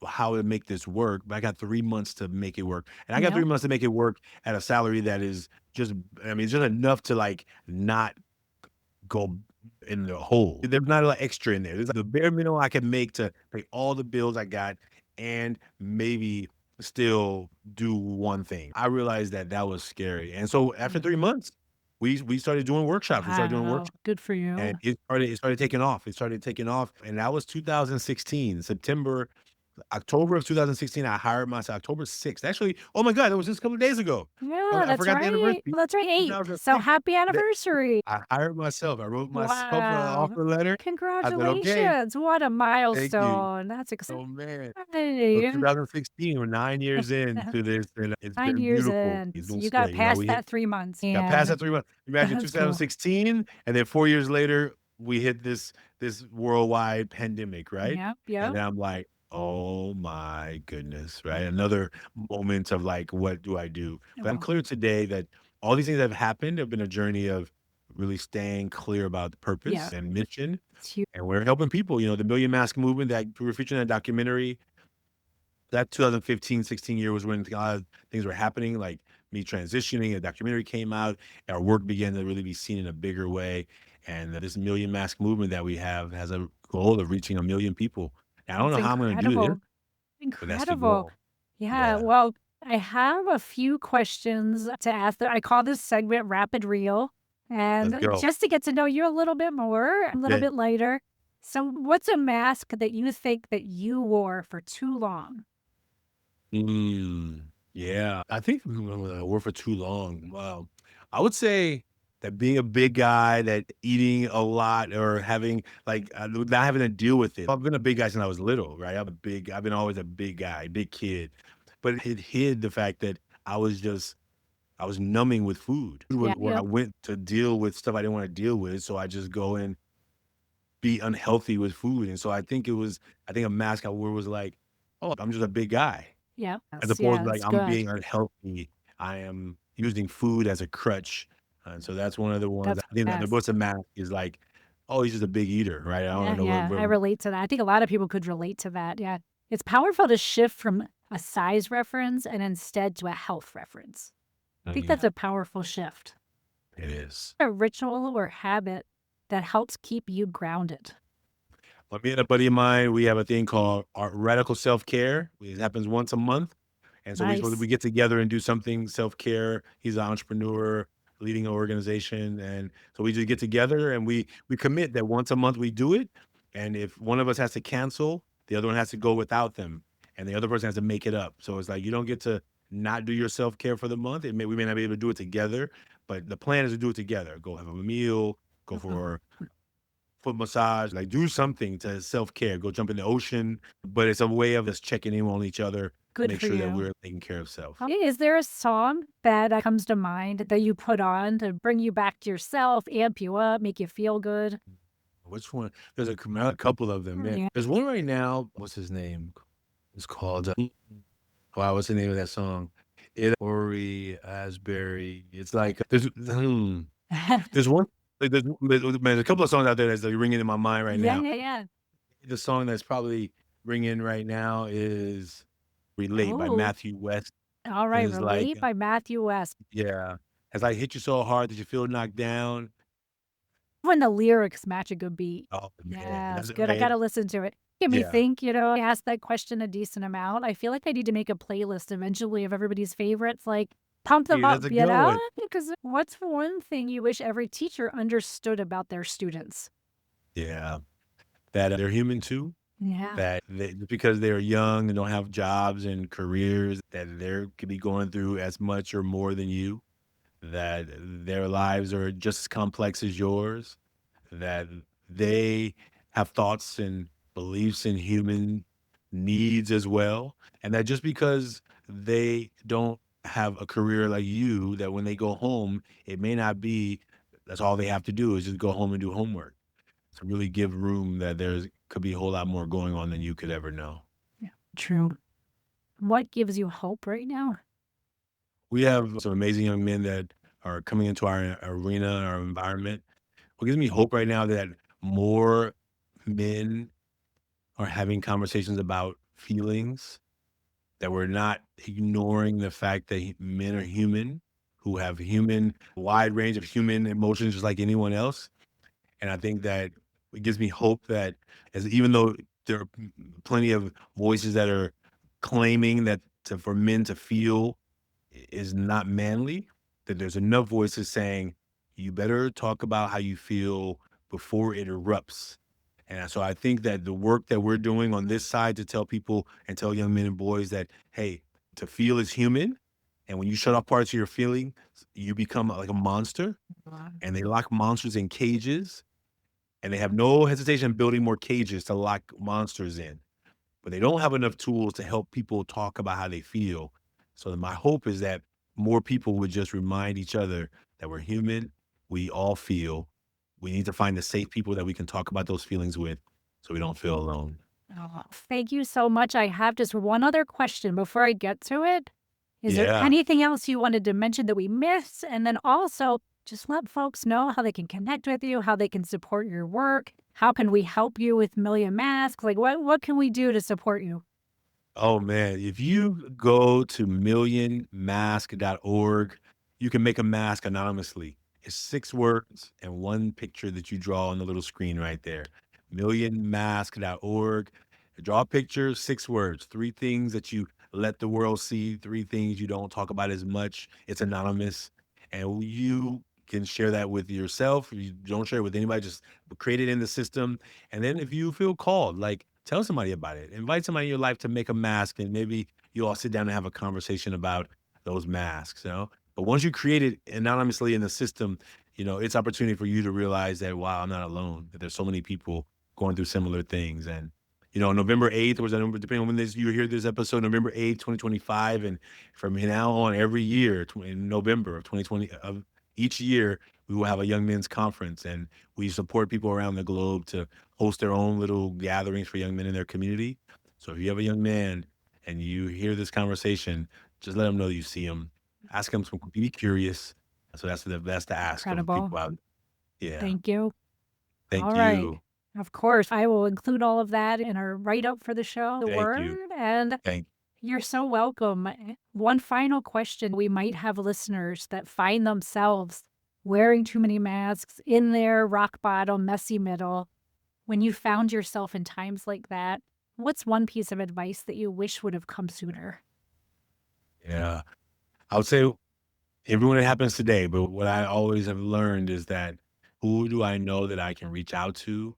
how to make this work, but I got 3 months to make it work." And I got 3 Yep. months to make it work at a salary that is just I mean, it's just enough to, like, not go in the hole. There's not a lot extra in there. There's the bare minimum I can make to pay all the bills I got and maybe still do one thing. I realized that that was scary. And so after 3 Mhm. months, we started doing workshops. We started doing Wow. workshops Good for and you. it started taking off. It started taking off. And that was 2016, October of 2016, I hired myself October 6th. Actually, oh my God, it was just a couple of days ago. Yeah, I that's forgot the right. anniversary. That's right. 8. So 2006. happy That anniversary. I hired myself. I wrote myself an Wow. offer letter. I said, "Okay, Congratulations. What a thank you." milestone. That's Oh, man. So exciting. 2016, we're 9 years into this, and it's 9 been years beautiful. in. It's So been you got scary, past we hit that 3 months. got past And that 3 months. Imagine that's cool. 2016, and then 4 years later, we hit this worldwide pandemic, right? Yep, And yep. then I'm like, "Oh my goodness," right? Another moment of like, "What do I do?" But I'm Well, clear today that all these things that have happened have been a journey of really staying clear about the yeah, purpose and mission, it's huge. and we're helping people. The Million Mask Movement that we were featuring in that documentary, that 2015, 16 year was when a lot of things were happening, like me transitioning, a documentary came out, our work began to really be seen in a bigger way. And this Million Mask Movement that we have has a goal of reaching 1 million people. Now, I don't That's know how I'm going to do this, incredible. but that's the Incredible. goal. Yeah, Yeah, well, I have a few questions to ask. I call this segment Rapid Reel, let's and go. just to get to know you a little bit more, a little Yeah. bit later. So, what's a mask that you think that you wore for too long? Yeah. I think we're for too long. Wow. I would say that being a big guy, that eating a lot or having like not having to deal with it. I've been a big guy since I was little, right? I've been always a big guy, big kid. But it hid the fact that I was numbing with food. Yeah, Where I yeah. went to deal with stuff I didn't want to deal with. So I just go and be unhealthy with food. And so I think a mask I wore was like, oh, I'm just a big guy. Yeah. As Yes, opposed yeah, to, like, it's I'm good. being unhealthy, I am using food as a crutch. And so that's one of the ones That's I think that the best. Boston Mask is like, oh, he's just a big eater, right? I Yeah, don't know yeah, I relate to that. I think a lot of people could relate to that, yeah. It's powerful to shift from a size reference and instead to a health reference. I think yeah, that's a powerful shift. it is. A ritual or habit that helps keep you grounded. Well, me and a buddy of mine, we have a thing called our radical self care. It happens once a month. And so we Nice. get together and do something self-care. He's an entrepreneur leading an organization. And so we just get together and we commit that once a month we do it. And if one of us has to cancel, the other one has to go without them. And the other person has to make it up. So it's like you don't get to not do your self-care for the month. We may not be able to do it together, but the plan is to do it together. Go have a meal, go Mhm. for foot massage, like do something to self-care, go jump in the ocean, but it's a way of us checking in on each other to Good make for sure that you. we're taking care of self. Is there a song that comes to mind that you put on to bring you back to yourself, amp you up, make you feel good? Which one? There's a couple of them, man. Yeah. There's one right now, what's his name? It's called, wow, what's the name of that song? Ori Asbury. It's like, there's one, like, there's a couple of songs out there that's like ringing in my mind right Yeah, now. yeah, yeah. The song that's probably ringing right now is Relate by Oh, Matthew West. all And right. it's like, Relate by Matthew West. yeah, has like hit you so hard that you feel knocked down. When the lyrics match a good beat. Oh man, Yeah, that's it's good. I man. gotta listen to it. Get me Yeah. think, I asked that question a decent amount. I feel like I need to make a playlist eventually of everybody's favorites, like, pump them Hey, up, that's a good one. Because what's one thing you wish every teacher understood about their students? Yeah. That they're human too, Yeah. that just because they're young and don't have jobs and careers, that they could be going through as much or more than you, that their lives are just as complex as yours, that they have thoughts and beliefs and human needs as well. And that just because they don't have a career like you, that when they go home, it may not be that's all they have to do is just go home and do homework. To really give room that there's could be a whole lot more going on than you could ever know. Yeah. True. What gives you hope right now? We have some amazing young men that are coming into our arena, our environment. What gives me hope right now that more men are having conversations about feelings, that we're not ignoring the fact that men are human, who have human wide range of human emotions just like anyone else. And I think that it gives me hope that as even though there are plenty of voices that are claiming that for men to feel is not manly, that there's enough voices saying, you better talk about how you feel before it erupts. And so I think that the work that we're doing on this side to tell people and tell young men and boys that, hey, to feel is human. And when you shut off parts of your feeling, you become like a monster. Wow. And they lock monsters in cages and they have no hesitation building more cages to lock monsters in, but they don't have enough tools to help people talk about how they feel. So my hope is that more people would just remind each other that we're human, we all feel. We need to find the safe people that we can talk about those feelings with so we don't feel alone. Oh, thank you so much. I have just one other question before I get to it. Is there Yeah. anything else you wanted to mention that we missed? And then also, just let folks know how they can connect with you, how they can support your work. How can we help you with Million Masks? Like, what can we do to support you? Oh man, if you go to millionmask.org, you can make a mask anonymously. It's 6 words and one picture that you draw on the little screen right there. Millionmask.org. Draw a picture, 6 words, 3 things that you let the world see, 3 things you don't talk about as much. It's anonymous. And you can share that with yourself. You don't share it with anybody, just create it in the system. And then if you feel called, like tell somebody about it. Invite somebody in your life to make a mask, and maybe you all sit down and have a conversation about those masks. But once you create it anonymously in the system, it's opportunity for you to realize that wow, I'm not alone. That there's so many people going through similar things, and November 8th was a number, depending on when you hear this episode, November 8th, 2025, and from now on, every year in November of 2020 of each year, we will have a young men's conference, and we support people around the globe to host their own little gatherings for young men in their community. So if you have a young man and you hear this conversation, just let them know you see them. Ask them some, be curious. So that's the ask of Incredible. people out. Yeah. Thank you. All Thank right. you. Of course, I will include all of that in our write up for the show, the Thank you. word, and Thank you're so welcome. One final question. We might have listeners that find themselves wearing too many masks in their rock bottom, messy middle. When you found yourself in times like that, what's one piece of advice that you wish would have come sooner? Yeah. I would say everyone it happens today, but what I always have learned is that who do I know that I can reach out to?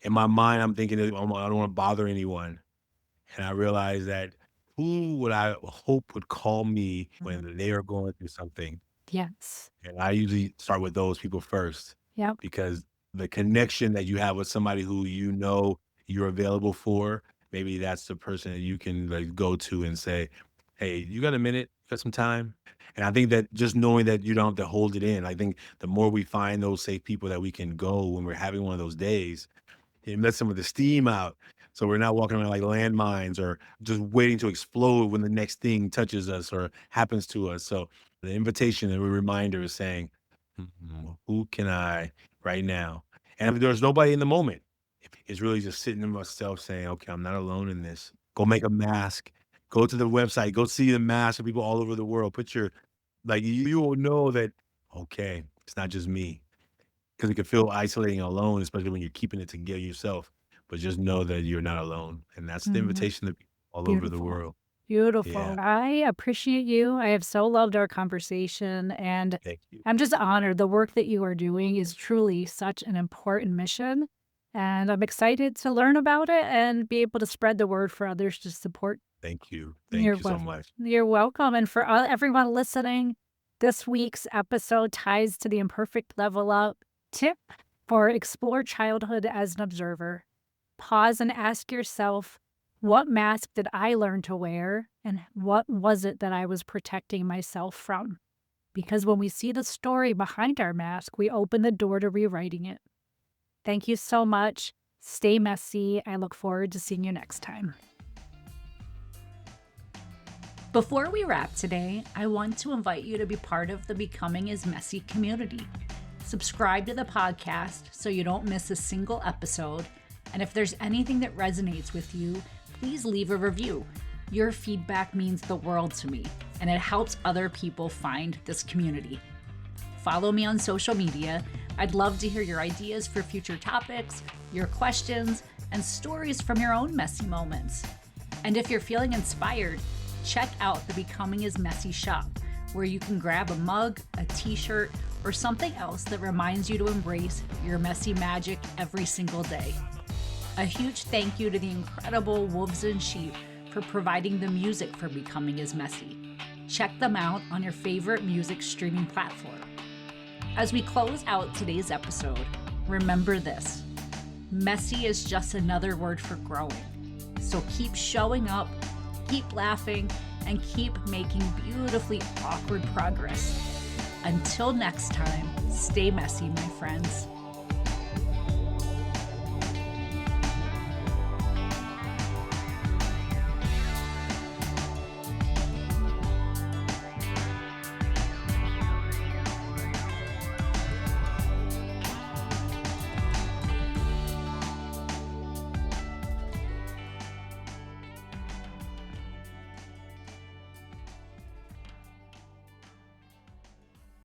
In my mind, I'm thinking that I don't want to bother anyone. And I realized that who would I hope would call me Mhm. when they are going through something? Yes. And I usually start with those people first Yep. because the connection that you have with somebody who you know you're available for, maybe that's the person that you can like go to and say, "Hey, you got a minute? Got some time?" And I think that just knowing that you don't have to hold it in, I think the more we find those safe people that we can go when we're having one of those days, it lets some of the steam out. So we're not walking around like landmines or just waiting to explode when the next thing touches us or happens to us. So the invitation and a reminder is saying, who can I right now? And if there's nobody in the moment, it's really just sitting in myself saying, okay, I'm not alone in this. Go make a mask. Go to the website. Go see the mask of people all over the world. Put your, like, you will know that, okay, it's not just me. Because it can feel isolating and alone, especially when you're keeping it together yourself, but just know that you're not alone, and that's the Mhm. invitation to people all over the Beautiful. world. Beautiful. Yeah, I appreciate you. I have so loved our conversation, and thank you. I'm just honored. The work that you are doing is truly such an important mission. And I'm excited to learn about it and be able to spread the word for others to support. Thank you. You're Thank you so welcome. much. You're welcome. And for everyone listening, this week's episode ties to the imperfect level up tip for explore childhood as an observer. Pause and ask yourself, what mask did I learn to wear? And what was it that I was protecting myself from? Because when we see the story behind our mask, we open the door to rewriting it. Thank you so much. Stay messy. I look forward to seeing you next time. Before we wrap today, I want to invite you to be part of the Becoming is Messy community. Subscribe to the podcast so you don't miss a single episode. And if there's anything that resonates with you, please leave a review. Your feedback means the world to me, and it helps other people find this community. Follow me on social media. I'd love to hear your ideas for future topics, your questions, and stories from your own messy moments. And if you're feeling inspired, check out the Becoming is Messy shop, where you can grab a mug, a t-shirt, or something else that reminds you to embrace your messy magic every single day. A huge thank you to the incredible Wolves and Sheep for providing the music for Becoming is Messy. Check them out on your favorite music streaming platform. As we close out today's episode, remember this: messy is just another word for growing. So keep showing up, keep laughing, and keep making beautifully awkward progress. Until next time, stay messy, my friends.